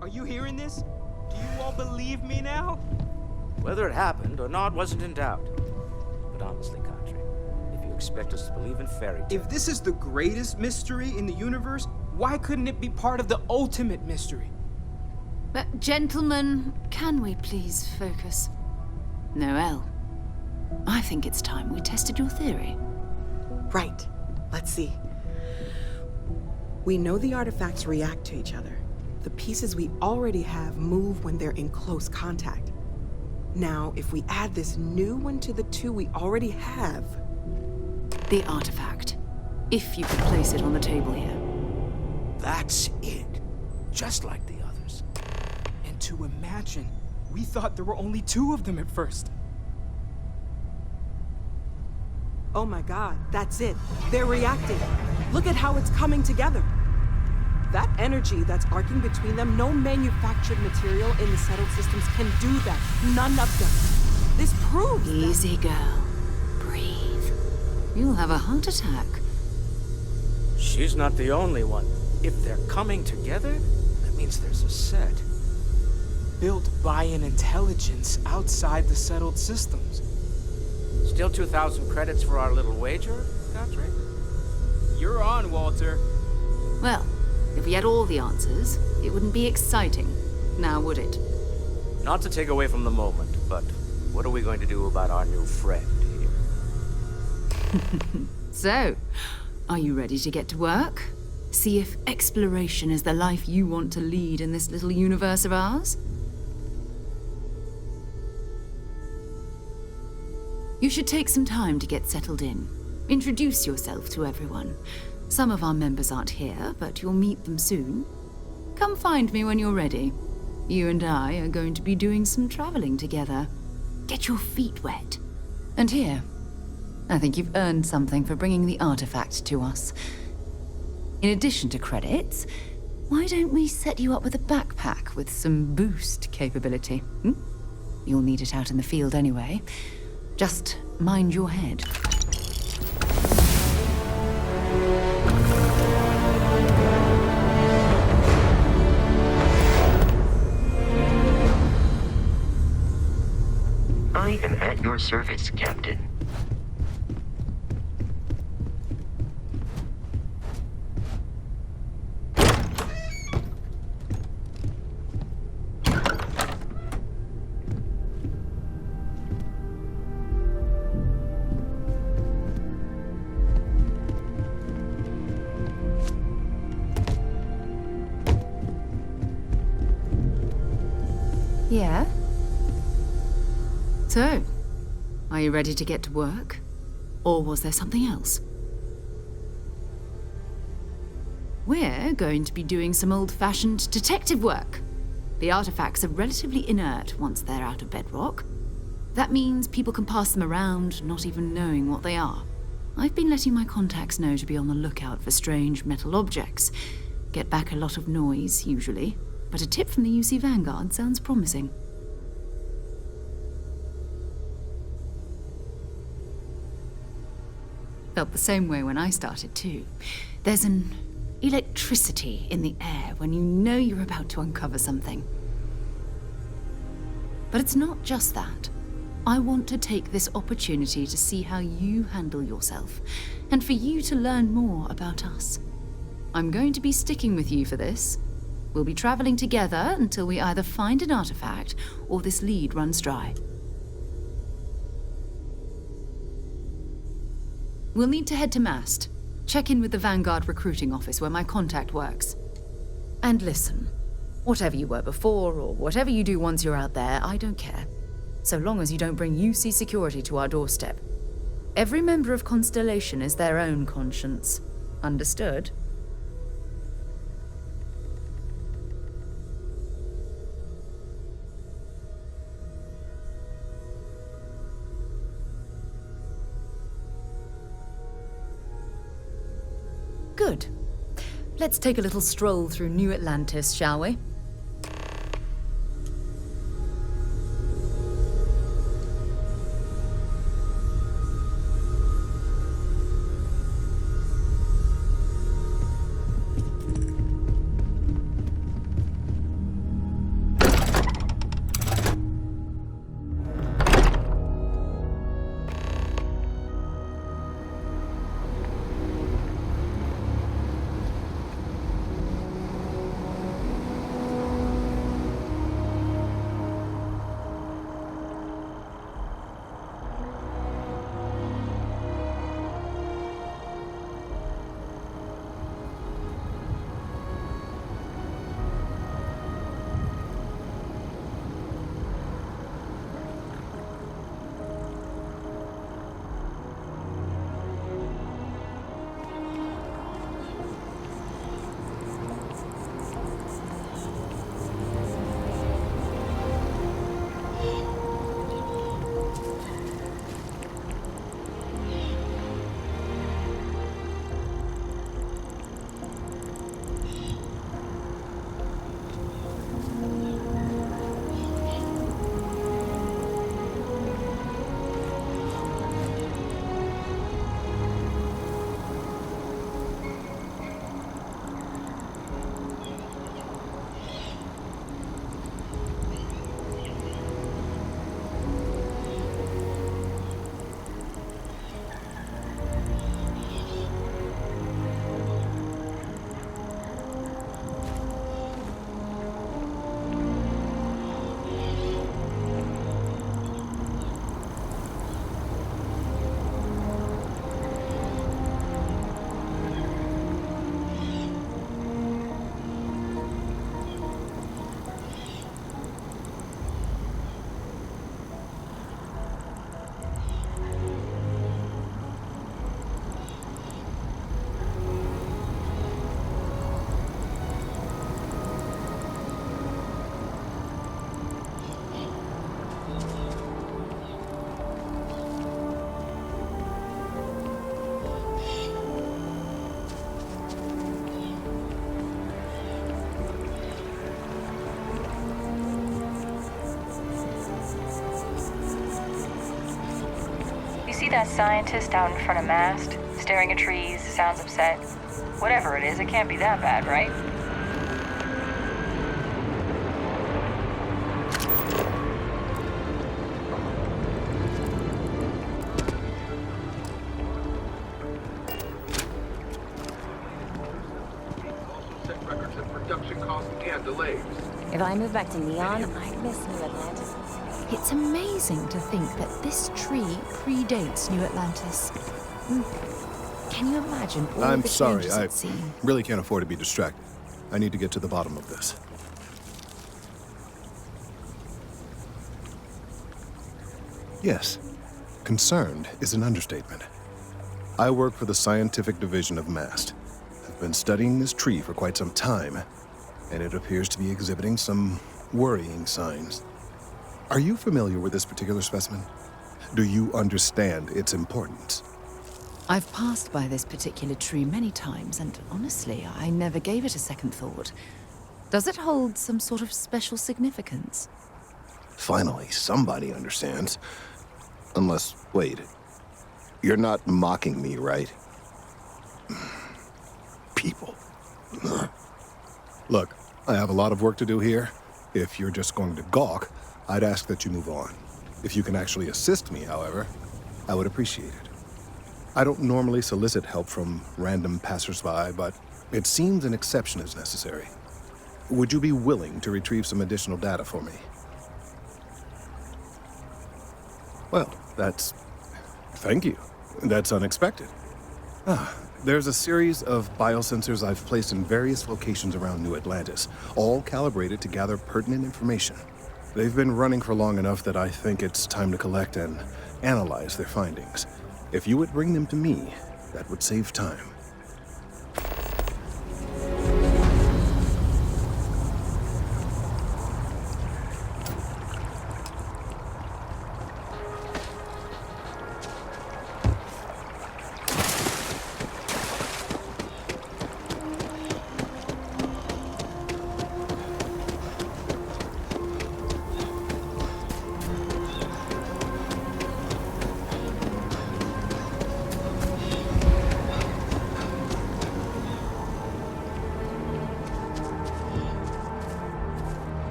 Are you hearing this? Do you all believe me now? Whether it happened or not wasn't in doubt. But honestly, Country, if you expect us to believe in fairy tales... If this is the greatest mystery in the universe, why couldn't it be part of the ultimate mystery? But, gentlemen, can we please focus? Noel, I think it's time we tested your theory. Right. Let's see. We know the artifacts react to each other. The pieces we already have move when they're in close contact. Now, if we add this new one to the two we already have... The artifact. If you could place it on the table here. That's it. Just like the others. And to imagine, we thought there were only 2 of them at first. Oh my god, that's it. They're reacting. Look at how it's coming together. That energy that's arcing between them, no manufactured material in the settled systems can do that. None of them. This proves Easy, girl. Breathe. You'll have a heart attack. She's not the only one. If they're coming together, that means there's a set. Built by an intelligence outside the settled systems. Still 2,000 credits for our little wager, Country? on, Walter. Well, if we had all the answers, it wouldn't be exciting, now would it? Not to take away from the moment, but what are we going to do about our new friend here? So, are you ready to get to work? See if exploration is the life you want to lead in this little universe of ours? You should take some time to get settled in. Introduce yourself to everyone. Some of our members aren't here, but you'll meet them soon. Come find me when you're ready. You and I are going to be doing some traveling together. Get your feet wet. And here, I think you've earned something for bringing the artifact to us. In addition to credits, why don't we set you up with a backpack with some boost capability? You'll need it out in the field anyway. Just mind your head. I am at your service, Captain. Yeah? So, are you ready to get to work? Or was there something else? We're going to be doing some old-fashioned detective work. The artifacts are relatively inert once they're out of bedrock. That means people can pass them around, not even knowing what they are. I've been letting my contacts know to be on the lookout for strange metal objects. Get back a lot of noise, usually, but a tip from the UC Vanguard sounds promising. Felt the same way when I started, too. There's an electricity in the air when you know you're about to uncover something. But it's not just that. I want to take this opportunity to see how you handle yourself, and for you to learn more about us. I'm going to be sticking with you for this. We'll be traveling together until we either find an artifact or this lead runs dry. We'll need to head to Mast. Check in with the Vanguard recruiting office where my contact works. And listen, whatever you were before or whatever you do once you're out there, I don't care. So long as you don't bring UC security to our doorstep. Every member of Constellation is their own conscience. Understood? Good. Let's take a little stroll through New Atlantis, shall we? that scientist out in front of mast, staring at trees, sounds upset? Whatever it is, it can't be that bad, right? If I move back to Neon, I'd miss New Atlantis. It's amazing to think that this tree predates New Atlantis. Can you imagine all I'm the sorry, changes I it's seen? really can't afford to be distracted. I need to get to the bottom of this. Yes, concerned is an understatement. I work for the scientific division of MAST. I've been studying this tree for quite some time, and it appears to be exhibiting some worrying signs. Are you familiar with this particular specimen? Do you understand its importance? I've passed by this particular tree many times, and honestly, I never gave it a second thought. Does it hold some sort of special significance? Finally, somebody understands. Unless, wait, you're not mocking me, right? People. Look, I have a lot of work to do here. If you're just going to gawk, I'd ask that you move on. If you can actually assist me, however, I would appreciate it. I don't normally solicit help from random passersby, but it seems an exception is necessary. Would you be willing to retrieve some additional data for me? Well, thank you. That's unexpected. There's a series of biosensors I've placed in various locations around New Atlantis, all calibrated to gather pertinent information. They've been running for long enough that I think it's time to collect and analyze their findings. If you would bring them to me, that would save time.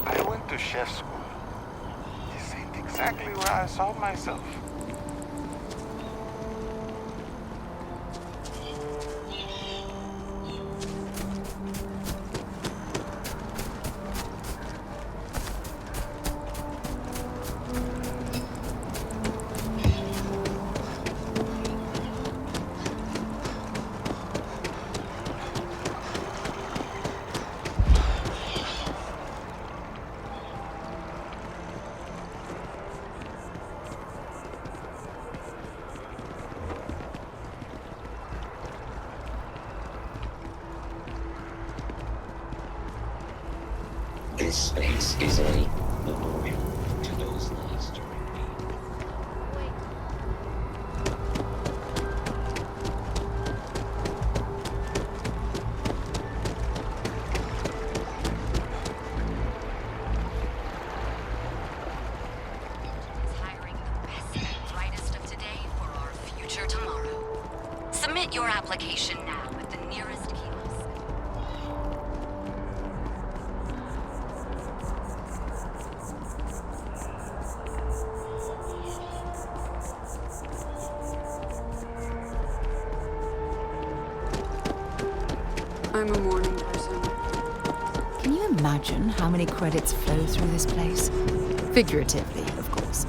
I went to chef school. This ain't exactly where I saw myself. This space is a memorial to those lives during me. Hiring the best and brightest of today for our future tomorrow. Submit your application now at the nearest kiosk. I'm a morning person. Can you imagine how many credits flow through this place? Figuratively, of course.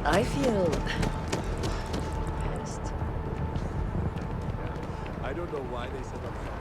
I feel... I don't know why they said that.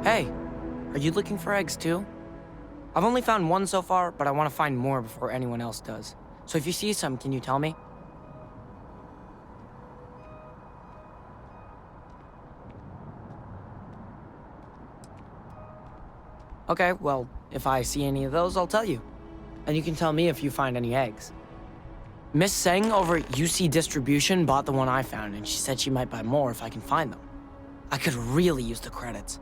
Hey, are you looking for eggs too? I've only found one so far, but I want to find more before anyone else does. So if you see some, can you tell me? Okay, well, if I see any of those, I'll tell you. And you can tell me if you find any eggs. Miss Seng over at UC Distribution bought the one I found, and she said she might buy more if I can find them. I could really use the credits.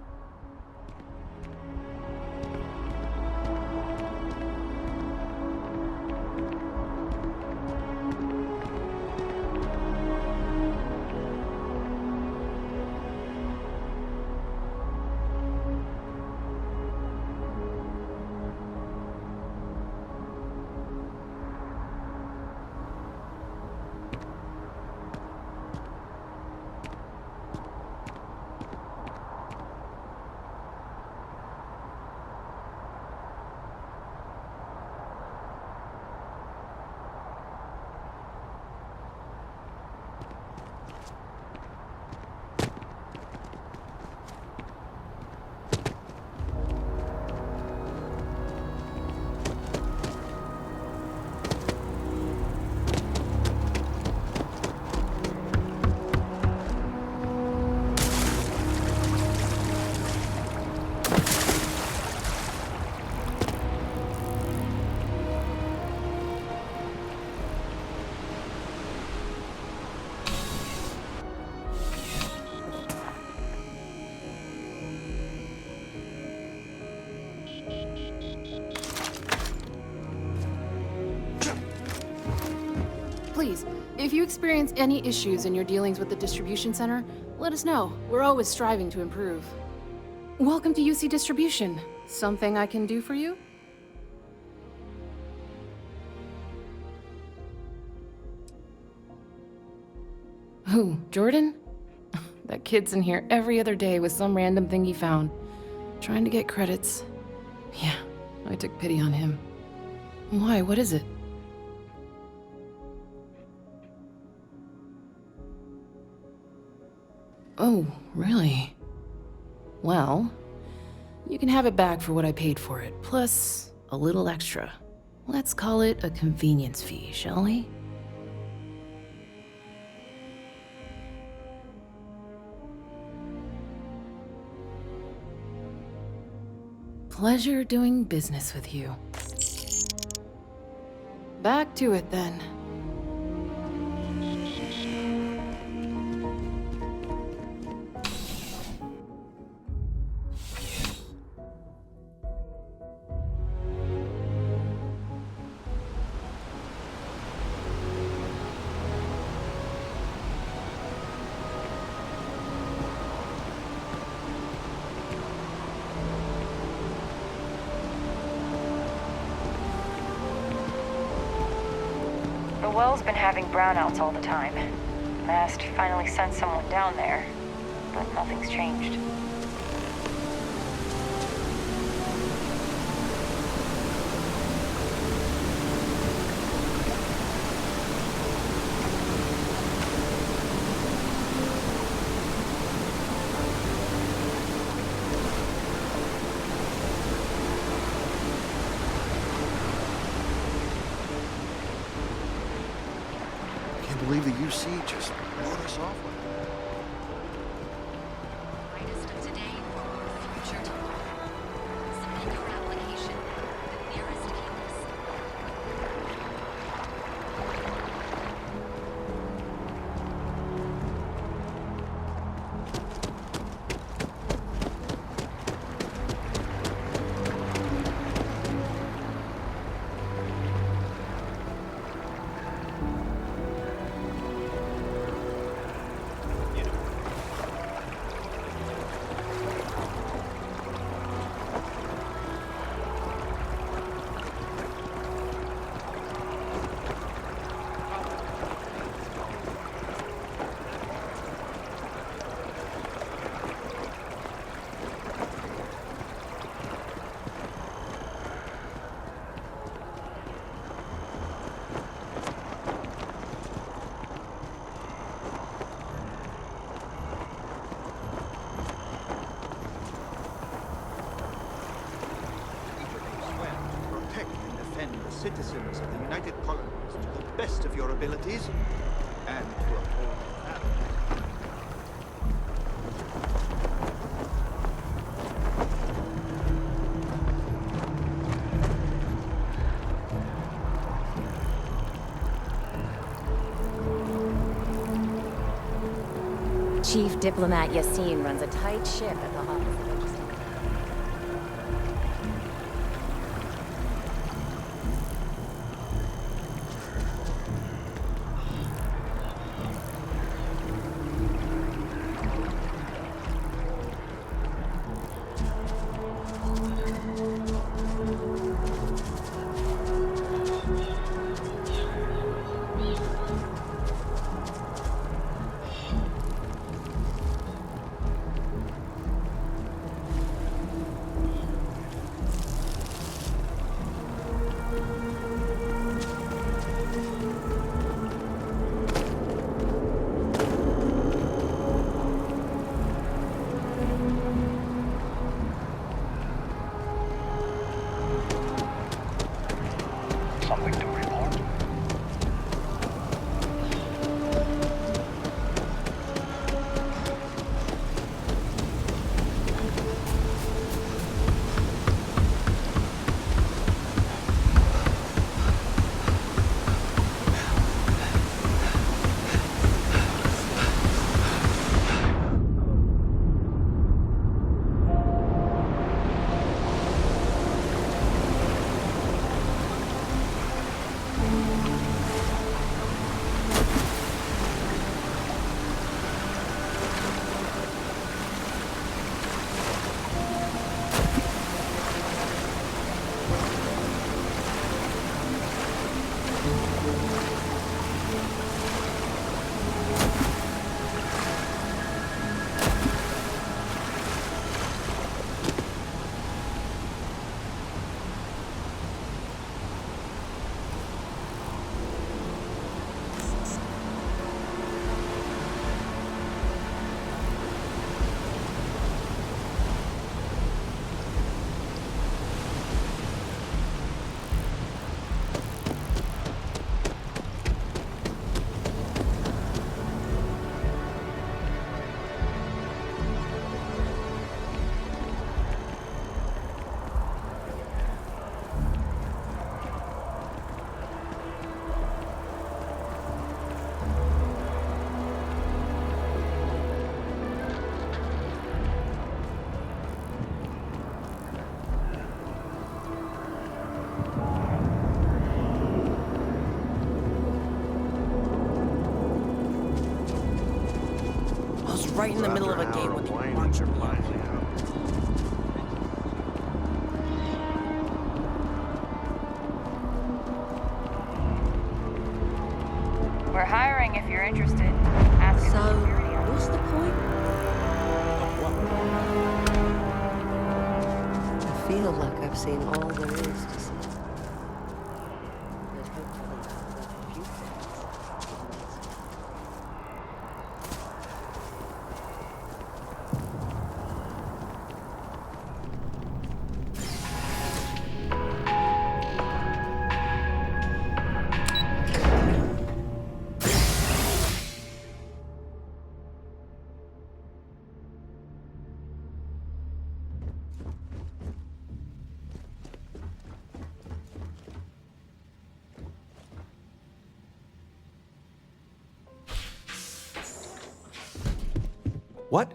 Please, if you experience any issues in your dealings with the distribution center, let us know. We're always striving to improve. Welcome to UC Distribution. Something I can do for you? Who, Jordan? That kid's in here every other day with some random thing he found. Trying to get credits. Yeah, I took pity on him. Why, what is it? Oh, really? Well, you can have it back for what I paid for it, plus a little extra. Let's call it a convenience fee, shall we? Pleasure doing business with you. Back to it then. The well's been having brownouts all the time. Mast finally sent someone down there, but nothing's changed. Can't believe the UC just wrote us off like that. Brightest of today for our future tomorrow. Submit your application now at the nearest kiosk. citizens of the United Colonies to the best of your abilities and to uphold family. Chief Diplomat Yassine runs a tight ship at the office of Interesting. Something to report? Right in the middle of a game when they march your mind. We're hiring if you're interested. Ask if So, security on. what's the point? I feel like I've seen all there is to see. But hopefully, a few things. What?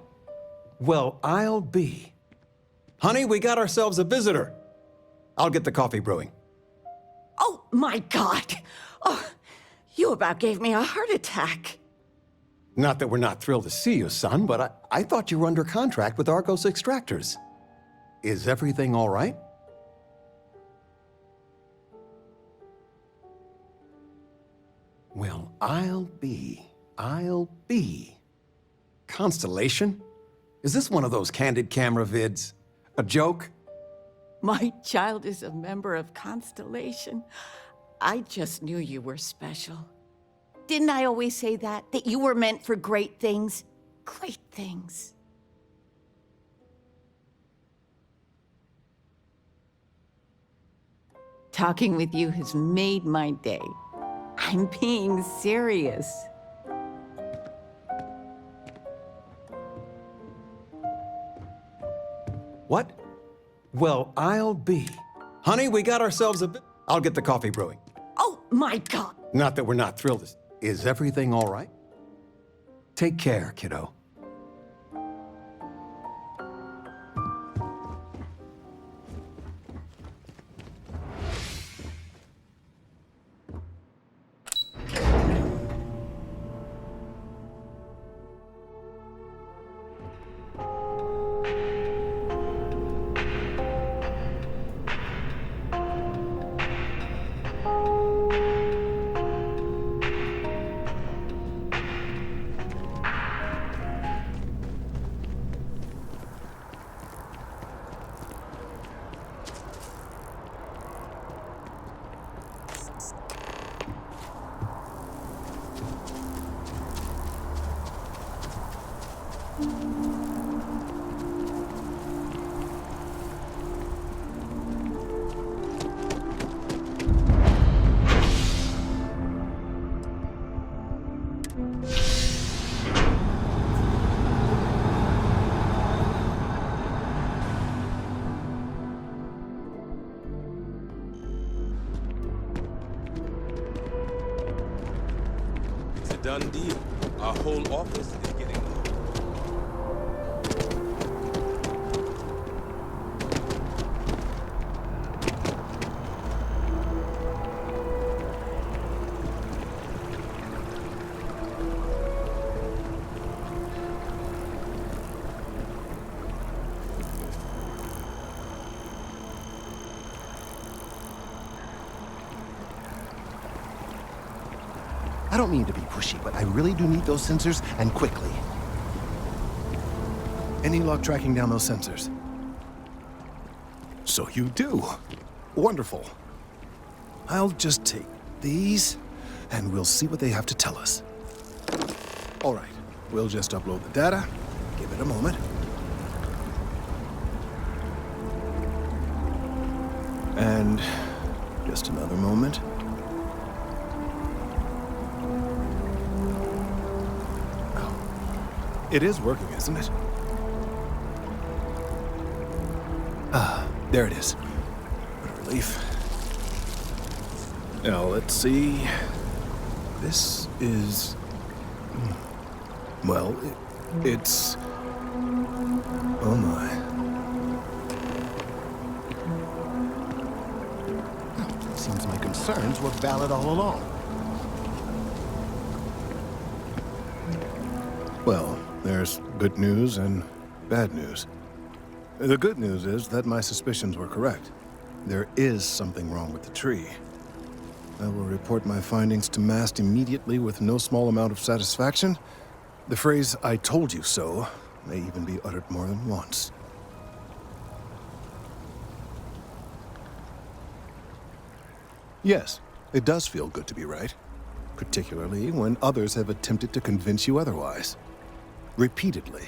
Well, I'll be. Honey, we got ourselves a visitor. I'll get the coffee brewing. Oh, my God! Oh, you about gave me a heart attack. Not that we're not thrilled to see you, son, but I thought you were under contract with Argos Extractors. Is everything all right? Well, I'll be. Constellation? Is this one of those candid camera vids? A joke? My child is a member of Constellation. I just knew you were special. Didn't I always say that? That you were meant for great things? Great things. Talking with you has made my day. I'm being serious. What? Well, I'll be. Honey, we got ourselves a bit. I'll get the coffee brewing. Oh, my God. Not that we're not thrilled. Is everything all right? Take care, kiddo. Done deal. Our whole office is getting low. I don't mean to be pushy, but I really do need those sensors, and quickly. Any luck tracking down those sensors? So you do. Wonderful. I'll just take these, and we'll see what they have to tell us. All right, we'll just upload the data. Give it a moment. And just another moment. It is working, isn't it? Ah, there it is. What a relief. Now, let's see. This is... Well, it's... Oh my. Seems my concerns were valid all along. Well, there's good news and bad news. The good news is that my suspicions were correct. There is something wrong with the tree. I will report my findings to MAST immediately with no small amount of satisfaction. The phrase, "I told you so," may even be uttered more than once. Yes, it does feel good to be right, particularly when others have attempted to convince you otherwise. Repeatedly.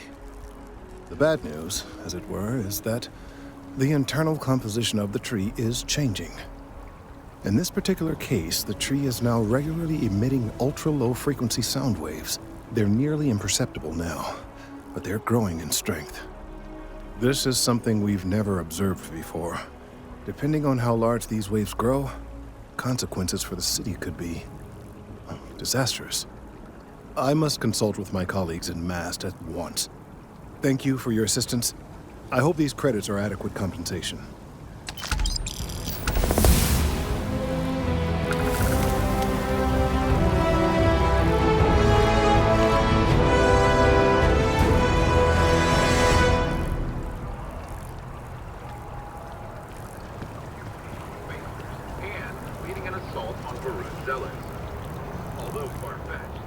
The bad news, as it were, is that the internal composition of the tree is changing. In this particular case, the tree is now regularly emitting ultra-low frequency sound waves. They're nearly imperceptible now, but they're growing in strength. This is something we've never observed before. Depending on how large these waves grow, consequences for the city could be disastrous. I must consult with my colleagues in MAST at once. Thank you for your assistance. I hope these credits are adequate compensation. And leading an assault on Baruch Zealous. Although far-fetched.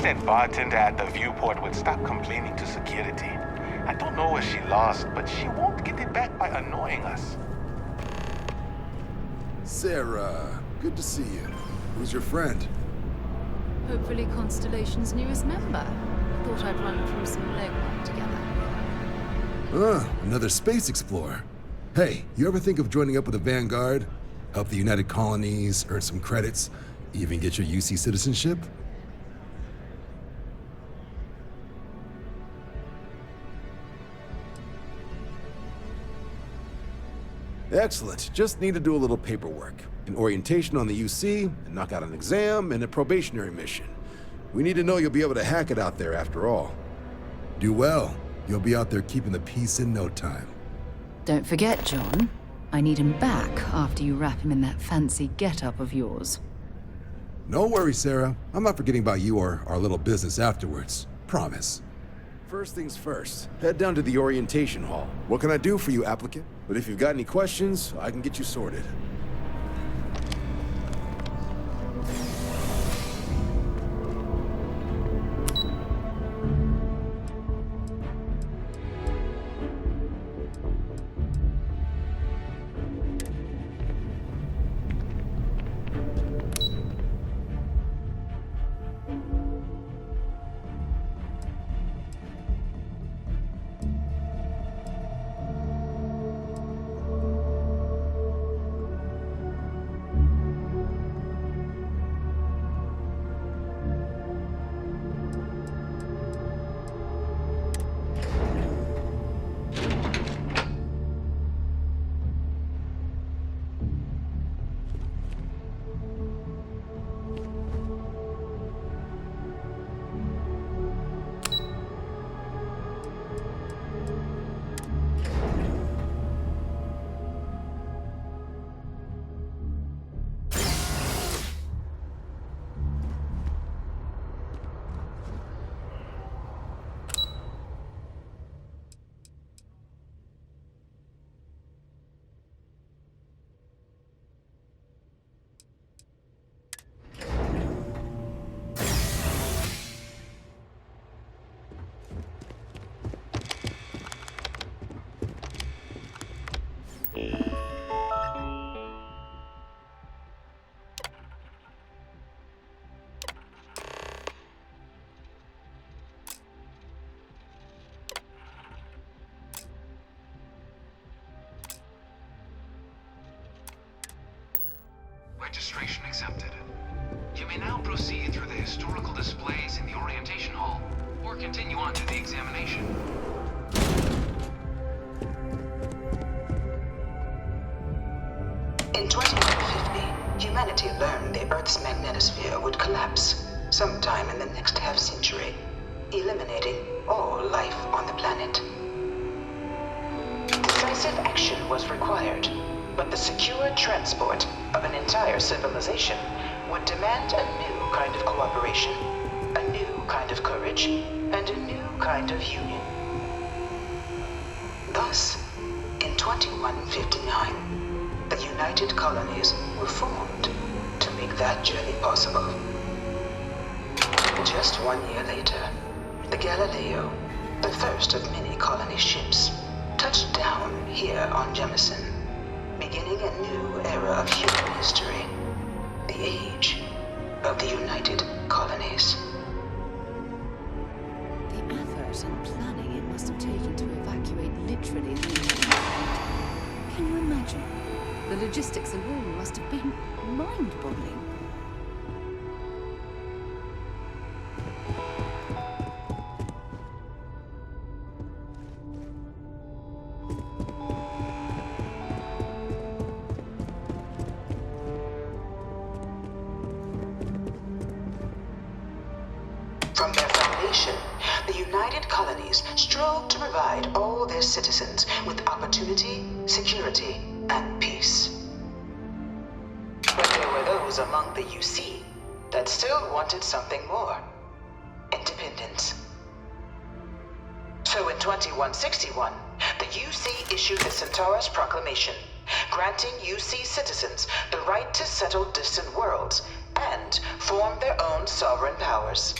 wish that bartender at the viewport would stop complaining to security. I don't know what she lost, but she won't get it back by annoying us. Sarah, good to see you. Who's your friend? Hopefully Constellation's newest member. Thought I'd run through some legwork together. Another space explorer. Hey, you ever think of joining up with the Vanguard? Help the United Colonies, earn some credits, even get your UC citizenship? Excellent. Just need to do a little paperwork. An orientation on the UC, and knock out an exam, and a probationary mission. We need to know you'll be able to hack it out there after all. Do well. You'll be out there keeping the peace in no time. Don't forget, John. I need him back after you wrap him in that fancy get-up of yours. No worries, Sarah. I'm not forgetting about you or our little business afterwards. Promise. First things first, head down to the orientation hall. What can I do for you, applicant? But if you've got any questions, I can get you sorted. Registration accepted. You may now proceed through the historical displays in the orientation hall, or continue on to the examination. In 2150, humanity learned the Earth's magnetosphere would collapse sometime in the next half-century, eliminating all life on the planet. Decisive action was required, but the secure transport of an entire civilization would demand a new kind of cooperation, a new kind of courage, and a new kind of union. Thus, in 2159, the United Colonies were formed to make that journey possible. Just 1 year later, the Galileo, the first of many colony ships, touched down here on Jemison, beginning a new era of human history, the age of the United Colonies. The effort and planning it must have taken to evacuate literally the entire planet. Can you imagine? The logistics alone must have been mind-boggling. From their foundation, the United Colonies strove to provide all their citizens with opportunity, security, and peace. But there were those among the UC that still wanted something more: independence. So in 2161, the UC issued the Centaurus Proclamation, granting UC citizens the right to settle distant worlds and form their own sovereign powers.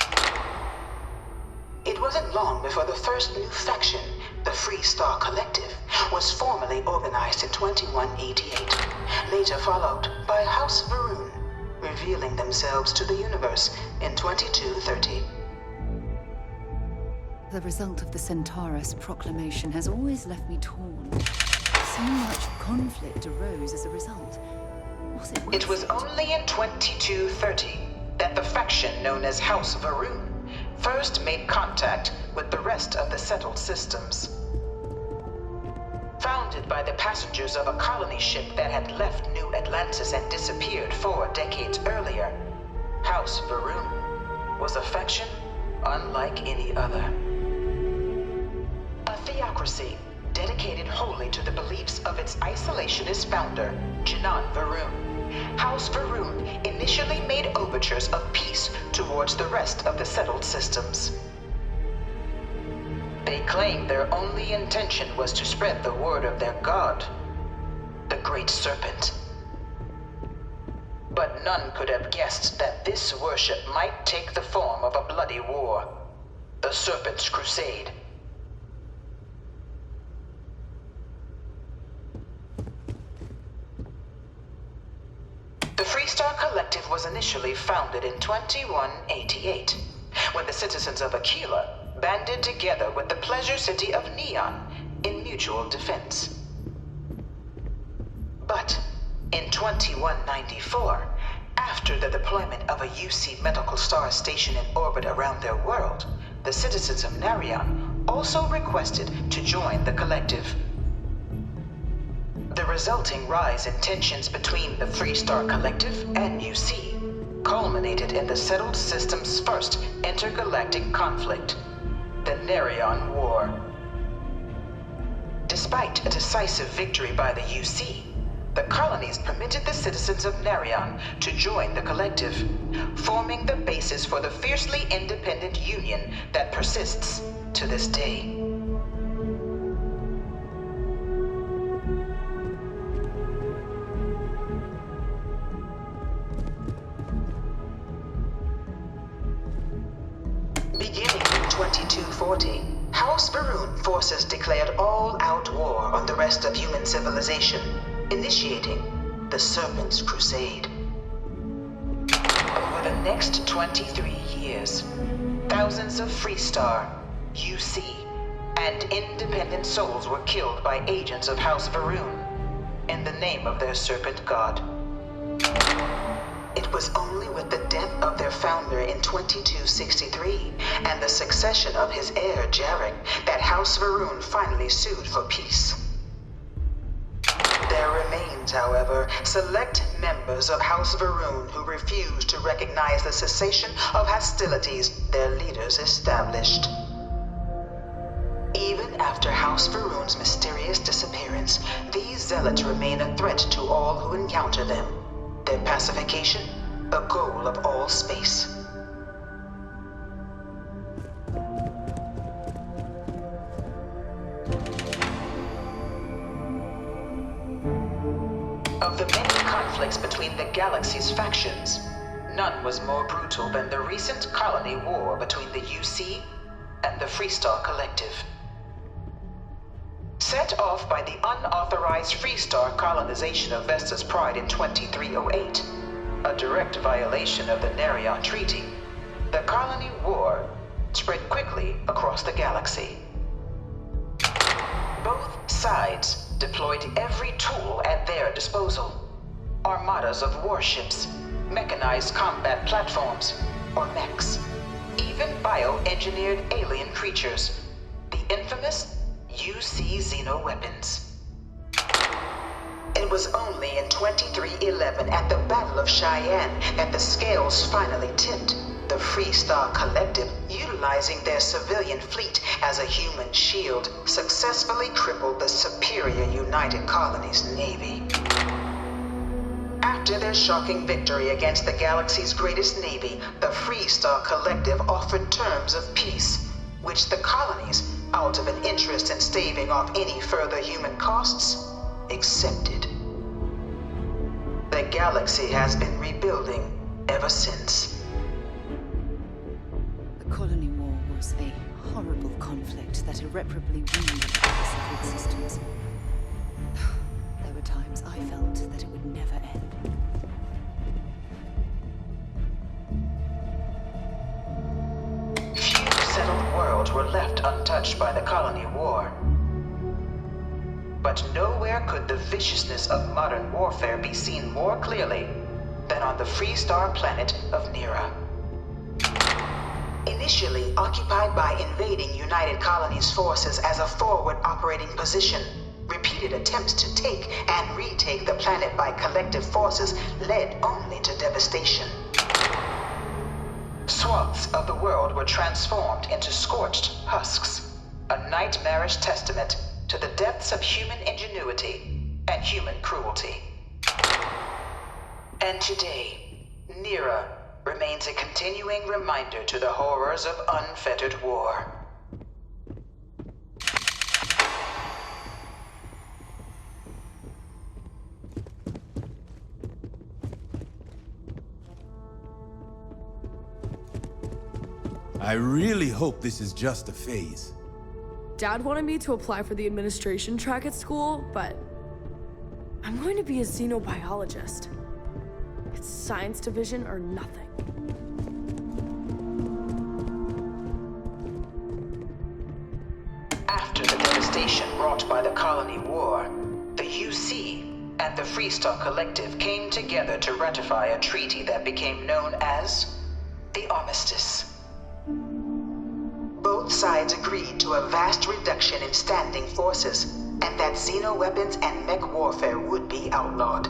It wasn't long before the first new faction, the Free Star Collective, was formally organized in 2188, later followed by House Varun, revealing themselves to the universe in 2230. The result of the Centaurus proclamation has always left me torn. So much conflict arose as a result. Was it worth It was only in 2230 that the faction known as House Varun first made contact with the rest of the settled systems. Founded by the passengers of a colony ship that had left New Atlantis and disappeared 4 decades earlier, House Varun was a faction unlike any other. A theocracy dedicated wholly to the beliefs of its isolationist founder, Janan Varun. House Varun initially made overtures of peace towards the rest of the settled systems. They claimed their only intention was to spread the word of their god, the Great Serpent. But none could have guessed that this worship might take the form of a bloody war, the Serpent's Crusade. The Free Star Collective was initially founded in 2188, when the citizens of Aquila banded together with the pleasure city of Neon in mutual defense. But in 2194, after the deployment of a UC medical star station in orbit around their world, the citizens of Narion also requested to join the collective. The resulting rise in tensions between the Free Star Collective and UC culminated in the settled system's first intergalactic conflict, the Narion War. Despite a decisive victory by the UC, the colonies permitted the citizens of Narion to join the collective, forming the basis for the fiercely independent union that persists to this day. Beginning in 2240, House Varun forces declared all-out war on the rest of human civilization, initiating the Serpent's Crusade. Over the next 23 years, thousands of Free Star, UC, and independent souls were killed by agents of House Varun in the name of their serpent god. It was only with the death of their founder in 2263 and the succession of his heir, Jarek, that House Varun finally sued for peace. There remains, however, select members of House Varun who refuse to recognize the cessation of hostilities their leaders established. Even after House Varun's mysterious disappearance, these zealots remain a threat to all who encounter them. Their pacification, a goal of all space. Of the many conflicts between the galaxy's factions, none was more brutal than the recent colony war between the UC and the Free Star Collective. Set off by the unauthorized Free Star colonization of Vesta's Pride in 2308, a direct violation of the Narion Treaty, the colony war spread quickly across the galaxy. Both sides deployed every tool at their disposal. Armadas of warships, mechanized combat platforms, or mechs, even bioengineered alien creatures, the infamous UC xenoweapons. It was only in 2311 at the Battle of Cheyenne that the scales finally tipped, the Free Star Collective, utilizing their civilian fleet as a human shield, successfully crippled the superior United Colonies Navy. After their shocking victory against the galaxy's greatest navy, the Free Star Collective offered terms of peace, which the colonies, out of an interest in staving off any further human costs, accepted. The galaxy has been rebuilding, ever since. The Colony War was a horrible conflict that irreparably ruined the purpose of existence. There were times I felt that it would never end. Few settled worlds were left untouched by the Colony War. But nowhere could the viciousness of modern warfare be seen more clearly than on the Freestar planet of Nira. Initially occupied by invading United Colonies forces as a forward operating position, repeated attempts to take and retake the planet by collective forces led only to devastation. Swaths of the world were transformed into scorched husks, a nightmarish testament to the depths of human ingenuity and human cruelty. And today, Nira remains a continuing reminder to the horrors of unfettered war. I really hope this is just a phase. Dad wanted me to apply for the administration track at school, but I'm going to be a xenobiologist. It's science division or nothing. After the devastation wrought by the Colony War, the UC and the Freestar Collective came together to ratify a treaty that became known as the Armistice. Both sides agreed to a vast reduction in standing forces, and that xeno-weapons and mech warfare would be outlawed.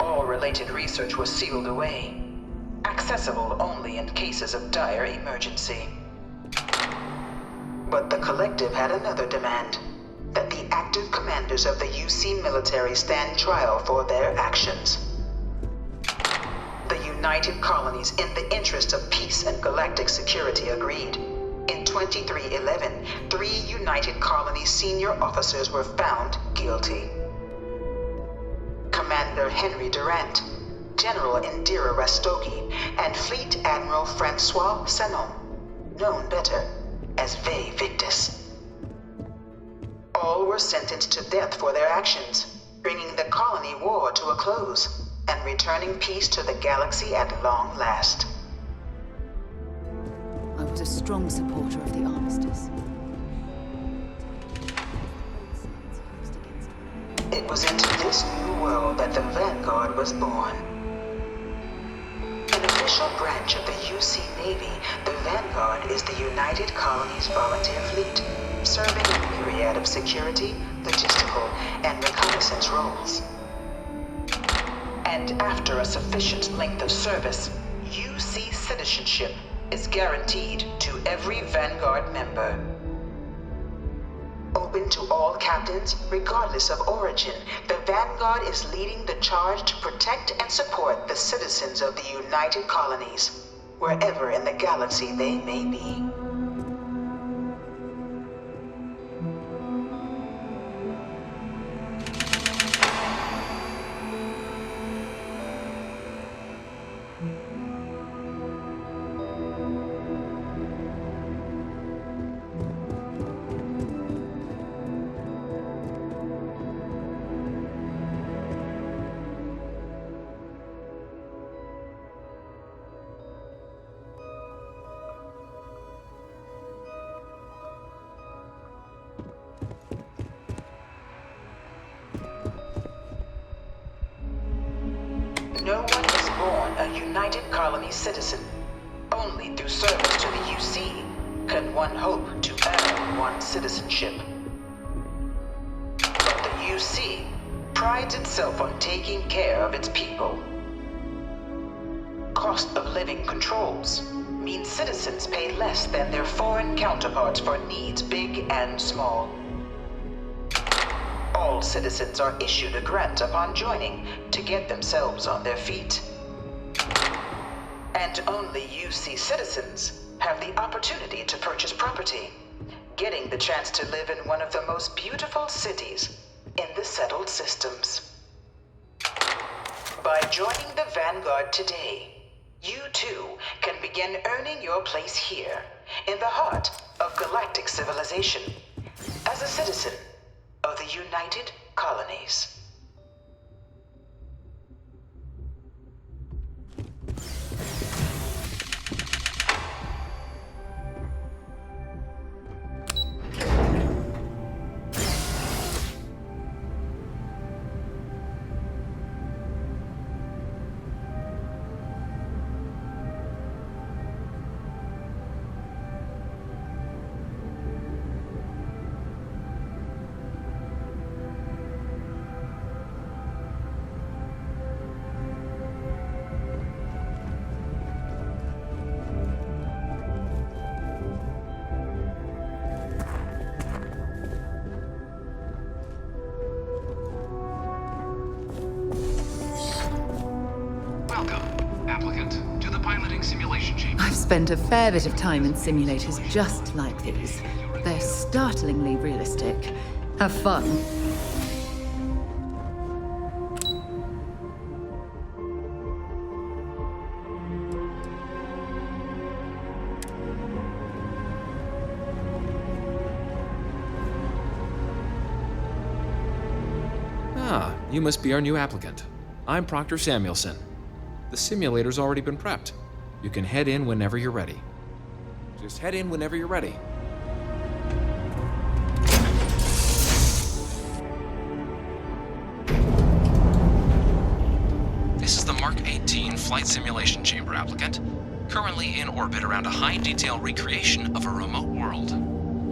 All related research was sealed away, accessible only in cases of dire emergency. But the Collective had another demand, that the active commanders of the UC military stand trial for their actions. The United Colonies, in the interest of peace and galactic security, agreed. In 2311, 3 United Colonies senior officers were found guilty. Commander Henry Durant, General Indira Rastogi, and Fleet Admiral Francois Sanon, known better as Ve Victus. All were sentenced to death for their actions, bringing the Colony War to a close and returning peace to the galaxy at long last. I was a strong supporter of the Armistice. It was into this new world that the Vanguard was born. An official branch of the UC Navy, the Vanguard is the United Colonies Volunteer Fleet, serving a myriad of security, logistical, and reconnaissance roles. And after a sufficient length of service, UC citizenship is guaranteed to every Vanguard member. Open to all captains, regardless of origin, the Vanguard is leading the charge to protect and support the citizens of the United Colonies, wherever in the galaxy they may be. No one is born a United Colony citizen. Only through service to the UC can one hope to earn one's citizenship. But the UC prides itself on taking care of its people. Cost of living controls mean citizens pay less than their foreign counterparts for needs big and small. All citizens are issued a grant upon joining to get themselves on their feet. And only UC citizens have the opportunity to purchase property, getting the chance to live in one of the most beautiful cities in the settled systems. By joining the Vanguard today, you too can begin earning your place here, in the heart of galactic civilization, as a citizen of the United Colonies. I've spent a fair bit of time in simulators just like these. They're startlingly realistic. Have fun. Ah, you must be our new applicant. I'm Proctor Samuelson. The simulator's already been prepped. You can head in whenever you're ready. Just head in whenever you're ready. This is the Mark 18 Flight Simulation Chamber applicant, currently in orbit around a high-detail recreation of a remote world.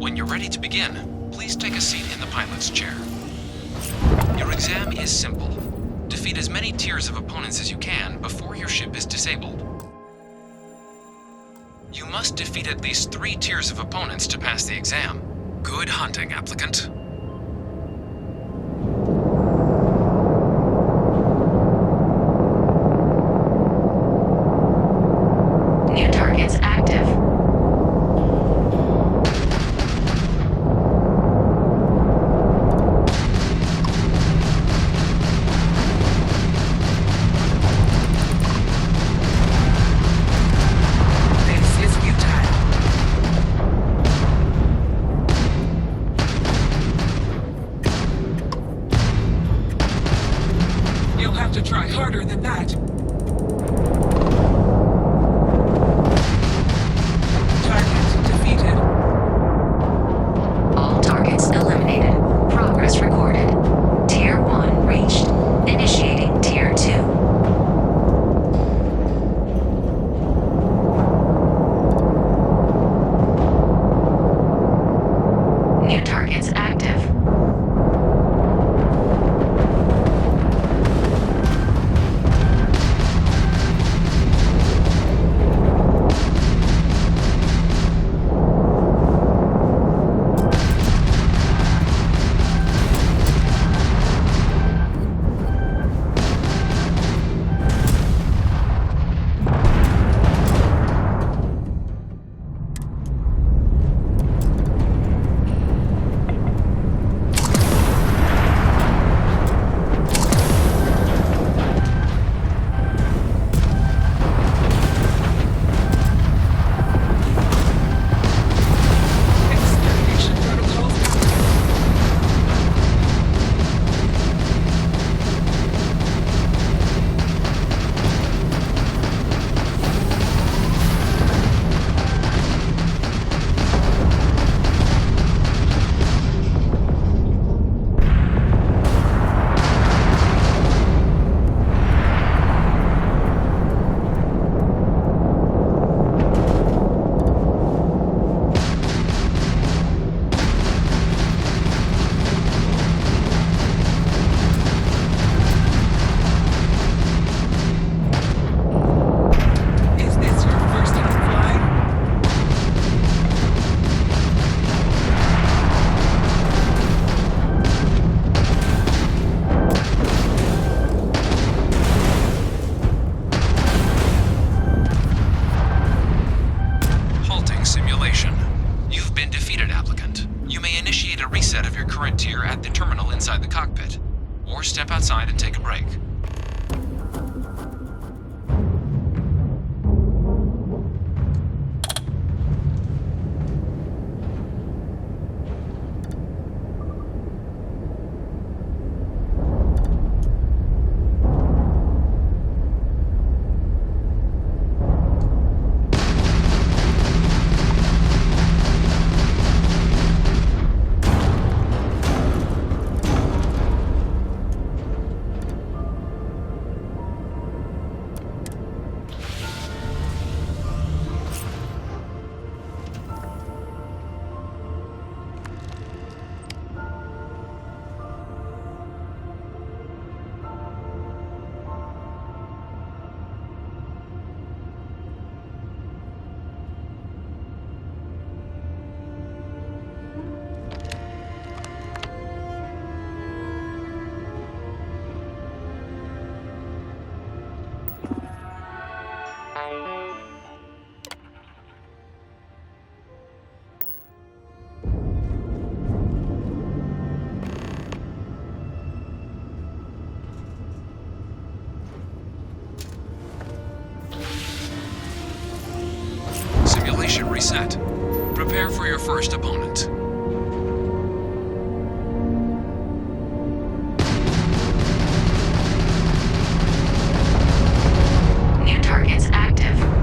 When you're ready to begin, please take a seat in the pilot's chair. Your exam is simple. Defeat as many tiers of opponents as you can before your ship is disabled. You must defeat at least 3 tiers of opponents to pass the exam. Good hunting, applicant. New targets active. To try harder than that. Target defeated. All targets eliminated. Progress recorded. Tier 1 reached. Initiating Tier 2. New targets active. reset of your current tier at the terminal inside the cockpit, or step outside and take a break. simulation reset. Prepare for your first opponent. New targets active.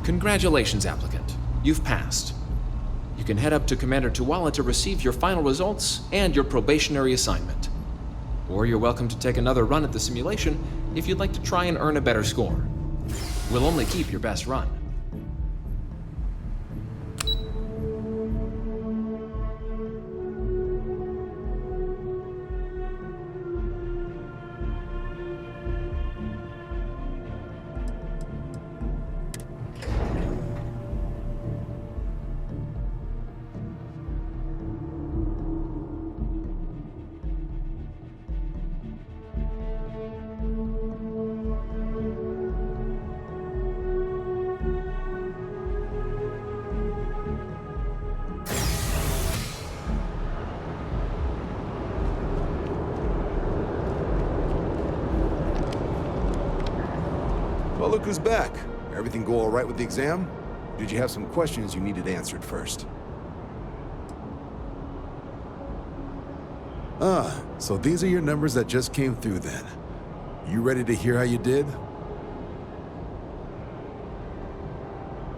Congratulations, applicant. You've passed. You can head up to Commander Tuwala to receive your final results and your probationary assignment. Or you're welcome to take another run at the simulation if you'd like to try and earn a better score. We'll only keep your best run. Well, look who's back. Everything go all right with the exam? Did you have some questions you needed answered first? So these are your numbers that just came through then. You ready to hear how you did?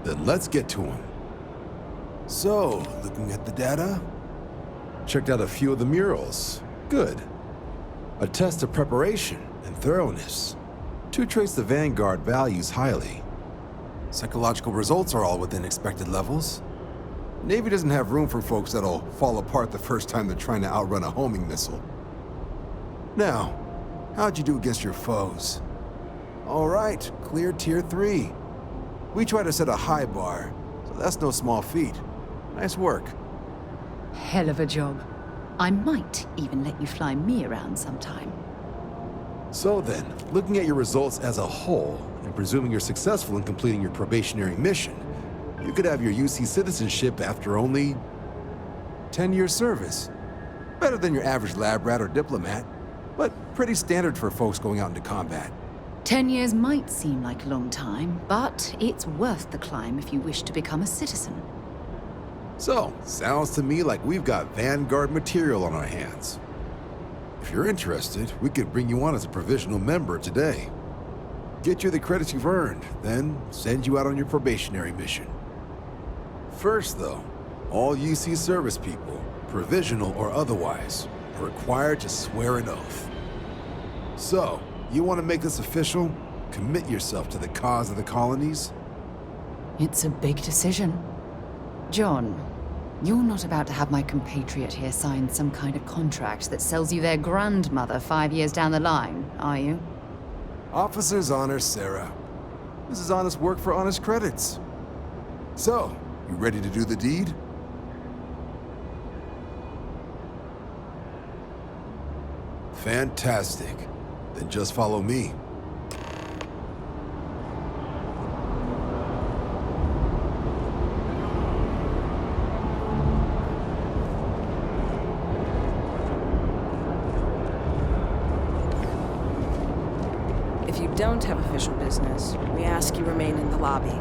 Then let's get to them. So, looking at the data, checked out a few of the murals. Good. A test of preparation and thoroughness. To trace the Vanguard values highly. Psychological results are all within expected levels. Navy doesn't have room for folks that'll fall apart the first time they're trying to outrun a homing missile. Now, how'd you do against your foes? All right, clear Tier 3. We try to set a high bar, so that's no small feat. Nice work. Hell of a job. I might even let you fly me around sometime. So then, looking at your results as a whole, and presuming you're successful in completing your probationary mission, you could have your UC citizenship after only 10 years service. Better than your average lab rat or diplomat, but pretty standard for folks going out into combat. 10 years might seem like a long time, but it's worth the climb if you wish to become a citizen. So, sounds to me like we've got Vanguard material on our hands. If you're interested, we could bring you on as a provisional member today. Get you the credits you've earned, then send you out on your probationary mission. First, though, all UC service people, provisional or otherwise, are required to swear an oath. So, you want to make this official? Commit yourself to the cause of the colonies? It's a big decision. John, you're not about to have my compatriot here sign some kind of contract that sells you their grandmother 5 years down the line, are you? Officer's honor, Sarah. This is honest work for honest credits. So, you ready to do the deed? Fantastic. Then just follow me. If you don't have official business, we ask you remain in the lobby.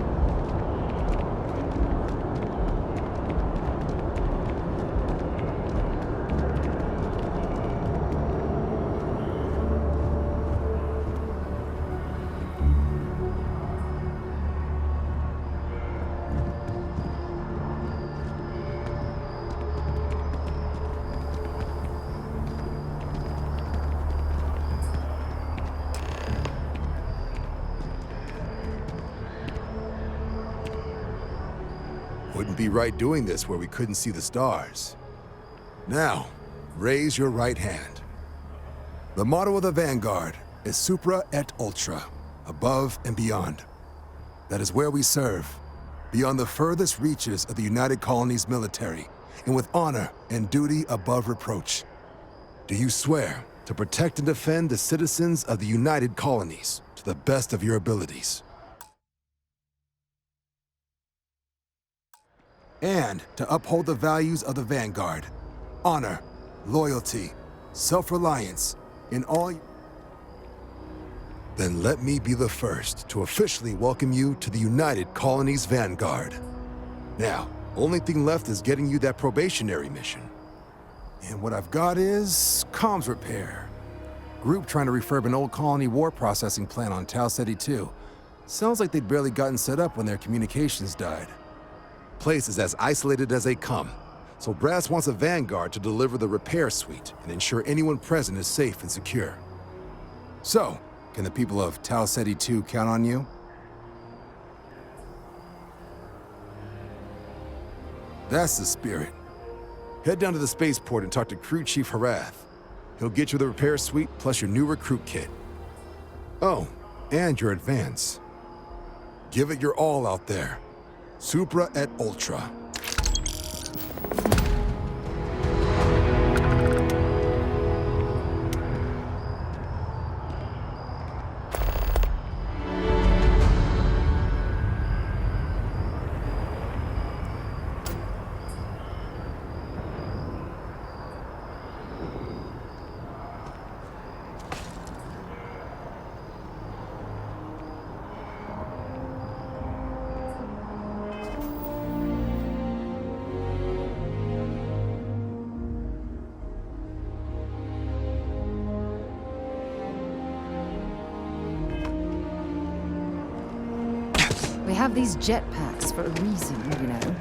Wouldn't be right doing this where we couldn't see the stars. Now, raise your right hand. The motto of the Vanguard is Supra et Ultra, above and beyond. That is where we serve, beyond the furthest reaches of the United Colonies military, and with honor and duty above reproach. Do you swear to protect and defend the citizens of the United Colonies to the best of your abilities? And to uphold the values of the Vanguard: honor, loyalty, self-reliance, in all... Then let me be the first to officially welcome you to the United Colonies Vanguard. Now, only thing left is getting you that probationary mission. And what I've got is comms repair. Group trying to refurb an old colony war processing plant on Tau Ceti 2. Sounds like they'd barely gotten set up when their communications died. Place is as isolated as they come, so Brass wants a Vanguard to deliver the repair suite and ensure anyone present is safe and secure. So, can the people of Tau Ceti 2 count on you? That's the spirit. Head down to the spaceport and talk to Crew Chief Harath. He'll get you the repair suite plus your new recruit kit. Oh, and your advance. Give it your all out there. Supra et Ultra. We have these jetpacks for a reason, you know.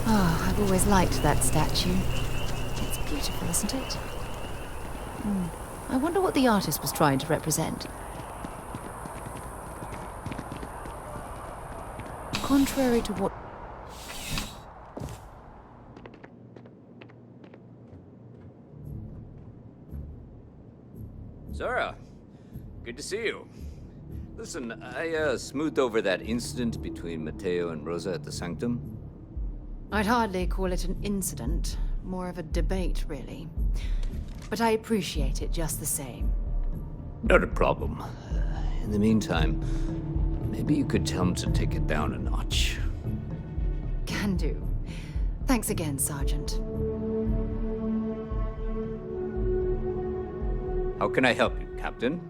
Oh, I've always liked that statue. It's beautiful, isn't it? I wonder what the artist was trying to represent. Contrary to what... Zara, good to see you. Listen, I smoothed over that incident between Mateo and Rosa at the Sanctum. I'd hardly call it an incident, more of a debate, really. But I appreciate it just the same. Not a problem. In the meantime, maybe you could tell him to take it down a notch. Can do. Thanks again, Sergeant. How can I help you, Captain?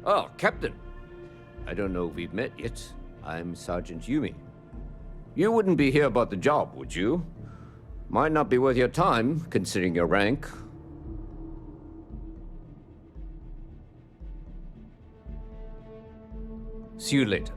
Oh, Captain. I don't know if we've met yet. I'm Sergeant Yumi. You wouldn't be here about the job, would you? Might not be worth your time, considering your rank. See you later.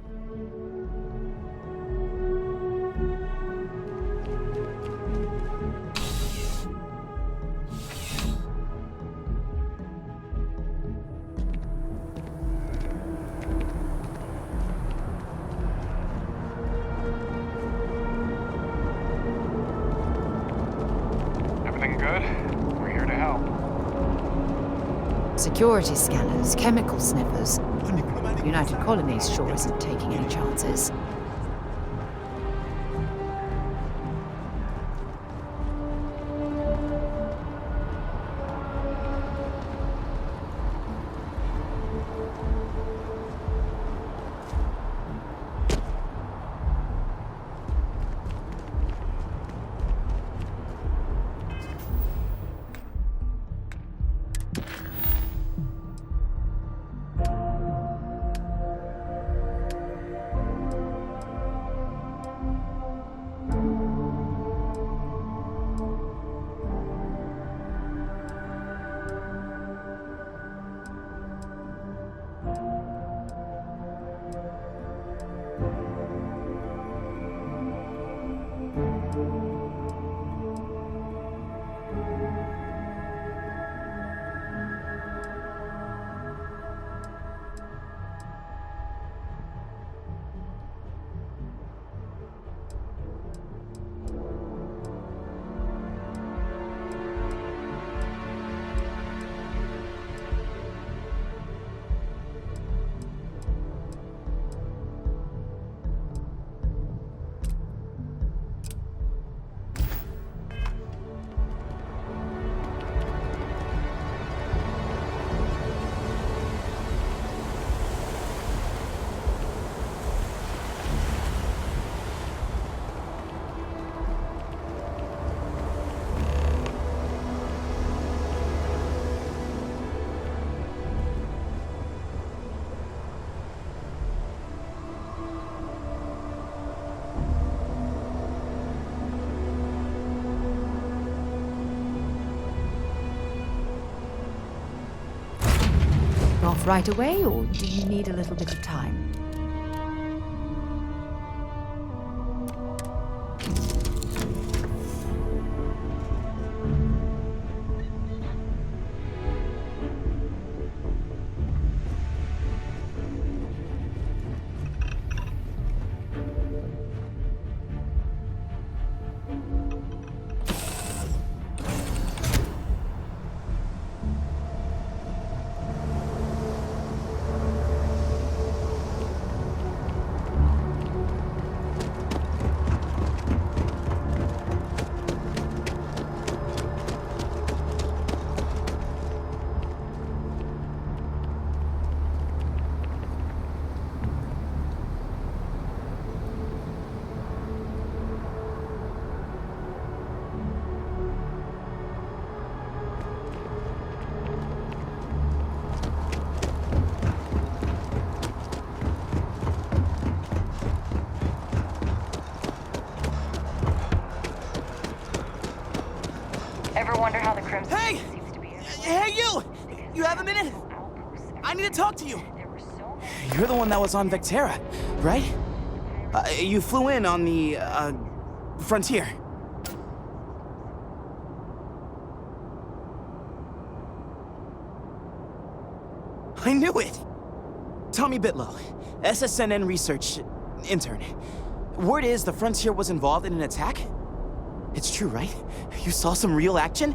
Everything good? We're here to help. Security scanners, chemical sniffers. United Colonies sure isn't taking any chances. off right away, or do you need a little bit of time? Ever wonder how the Crimson Hey! seems to be Hey, you! You have a minute? I need to talk to you. You're the one that was on Vectera, right? You flew in on the, Frontier. I knew it! Tommy Bitlow, SSNN research intern. Word is the Frontier was involved in an attack? It's true, right? You saw some real action?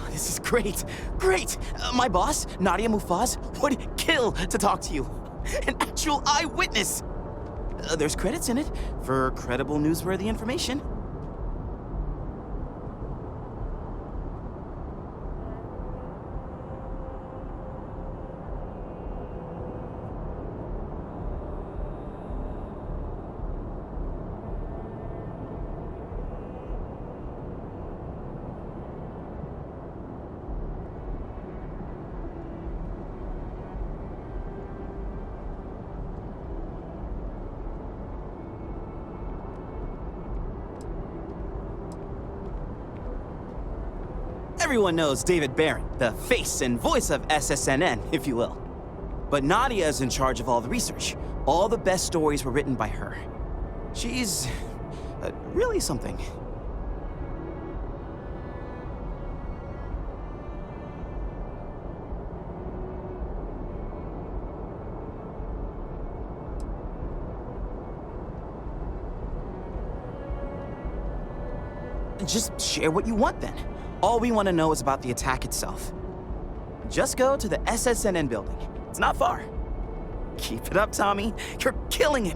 This is great. Great! My boss, Nadia Mufaz, would kill to talk to you. An actual eyewitness! There's credits in it for credible, newsworthy information. Everyone knows David Barron, the face and voice of SSNN, if you will. But Nadia is in charge of all the research. All the best stories were written by her. She's really something. Just share what you want then. All we want to know is about the attack itself. Just go to the SSNN building. It's not far. Keep it up, Tommy. You're killing it.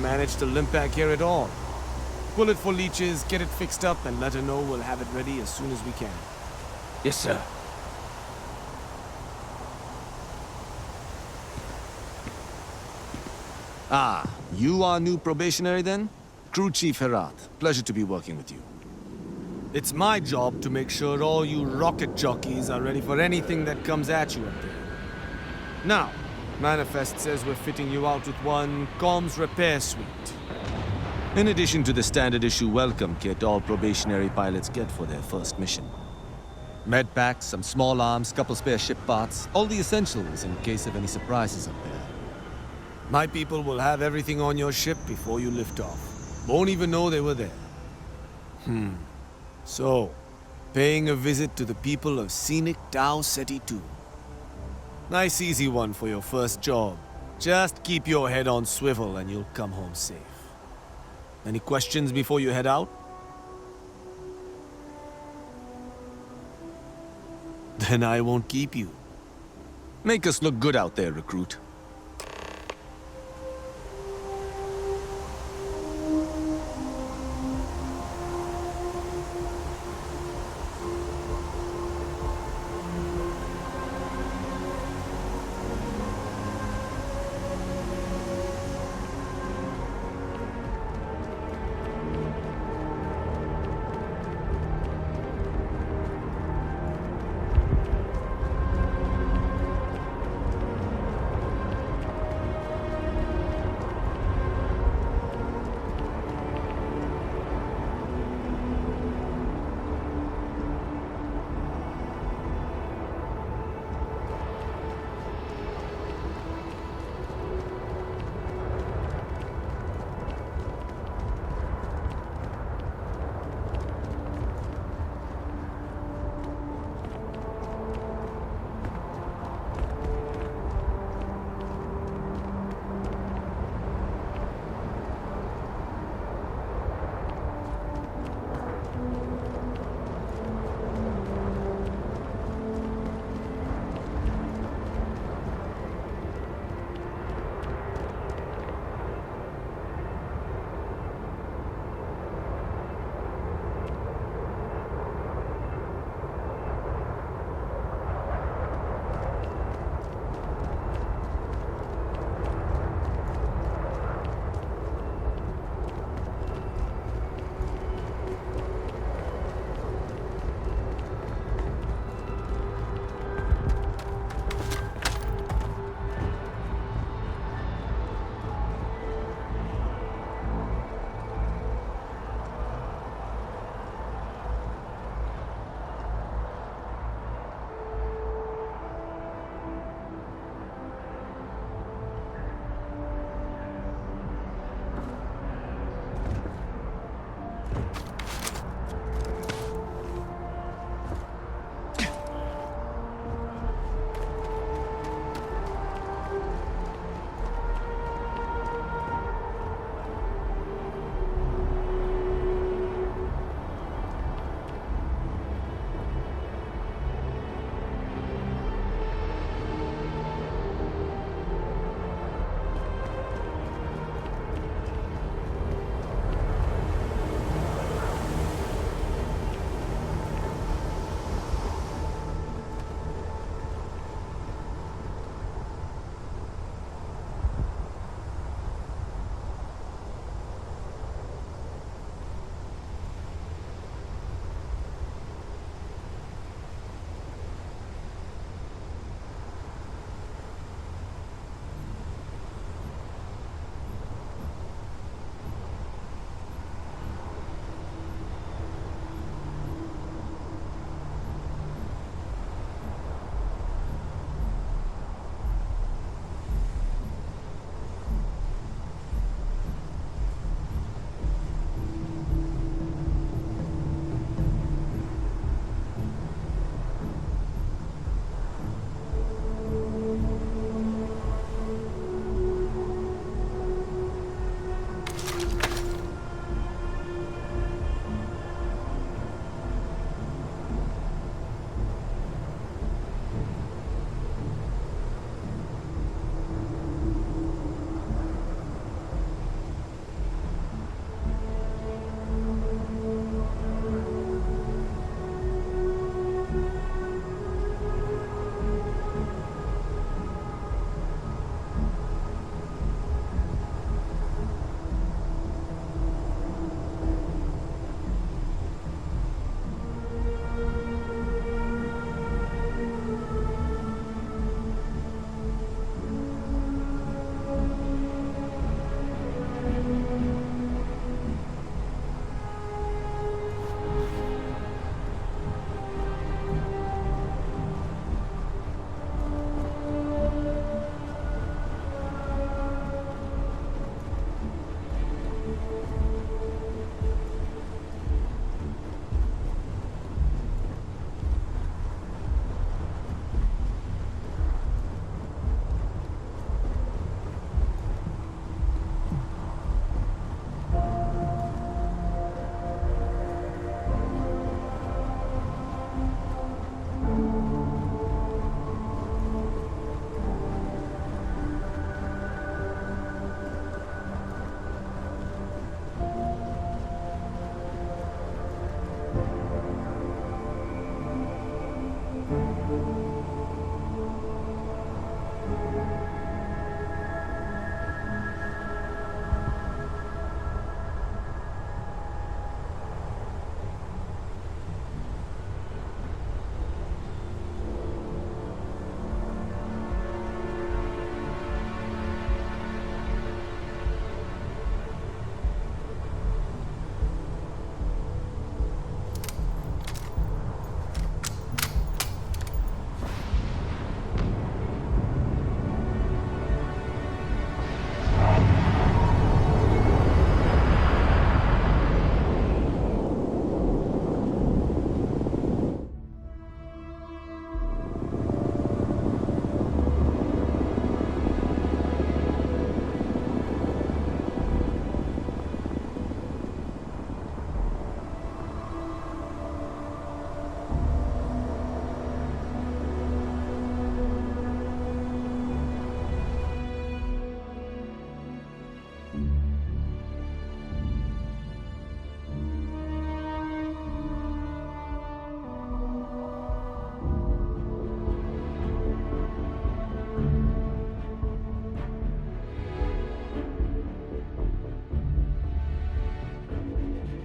Managed to limp back here at all. Pull it for leeches, get it fixed up, and let her know we'll have it ready as soon as we can. Yes, sir. Ah, you are new probationary then? Crew Chief Herat. Pleasure to be working with you. It's my job to make sure all you rocket jockeys are ready for anything that comes at you up there. Now, Manifest says we're fitting you out with one comms repair suite. In addition to the standard issue welcome kit all probationary pilots get for their first mission. Med packs, some small arms, couple spare ship parts, all the essentials in case of any surprises up there. My people will have everything on your ship before you lift off. Won't even know they were there. So, paying a visit to the people of scenic Tau Ceti 2. Nice easy one for your first job. Just keep your head on swivel and you'll come home safe. Any questions before you head out? Then I won't keep you. Make us look good out there, recruit.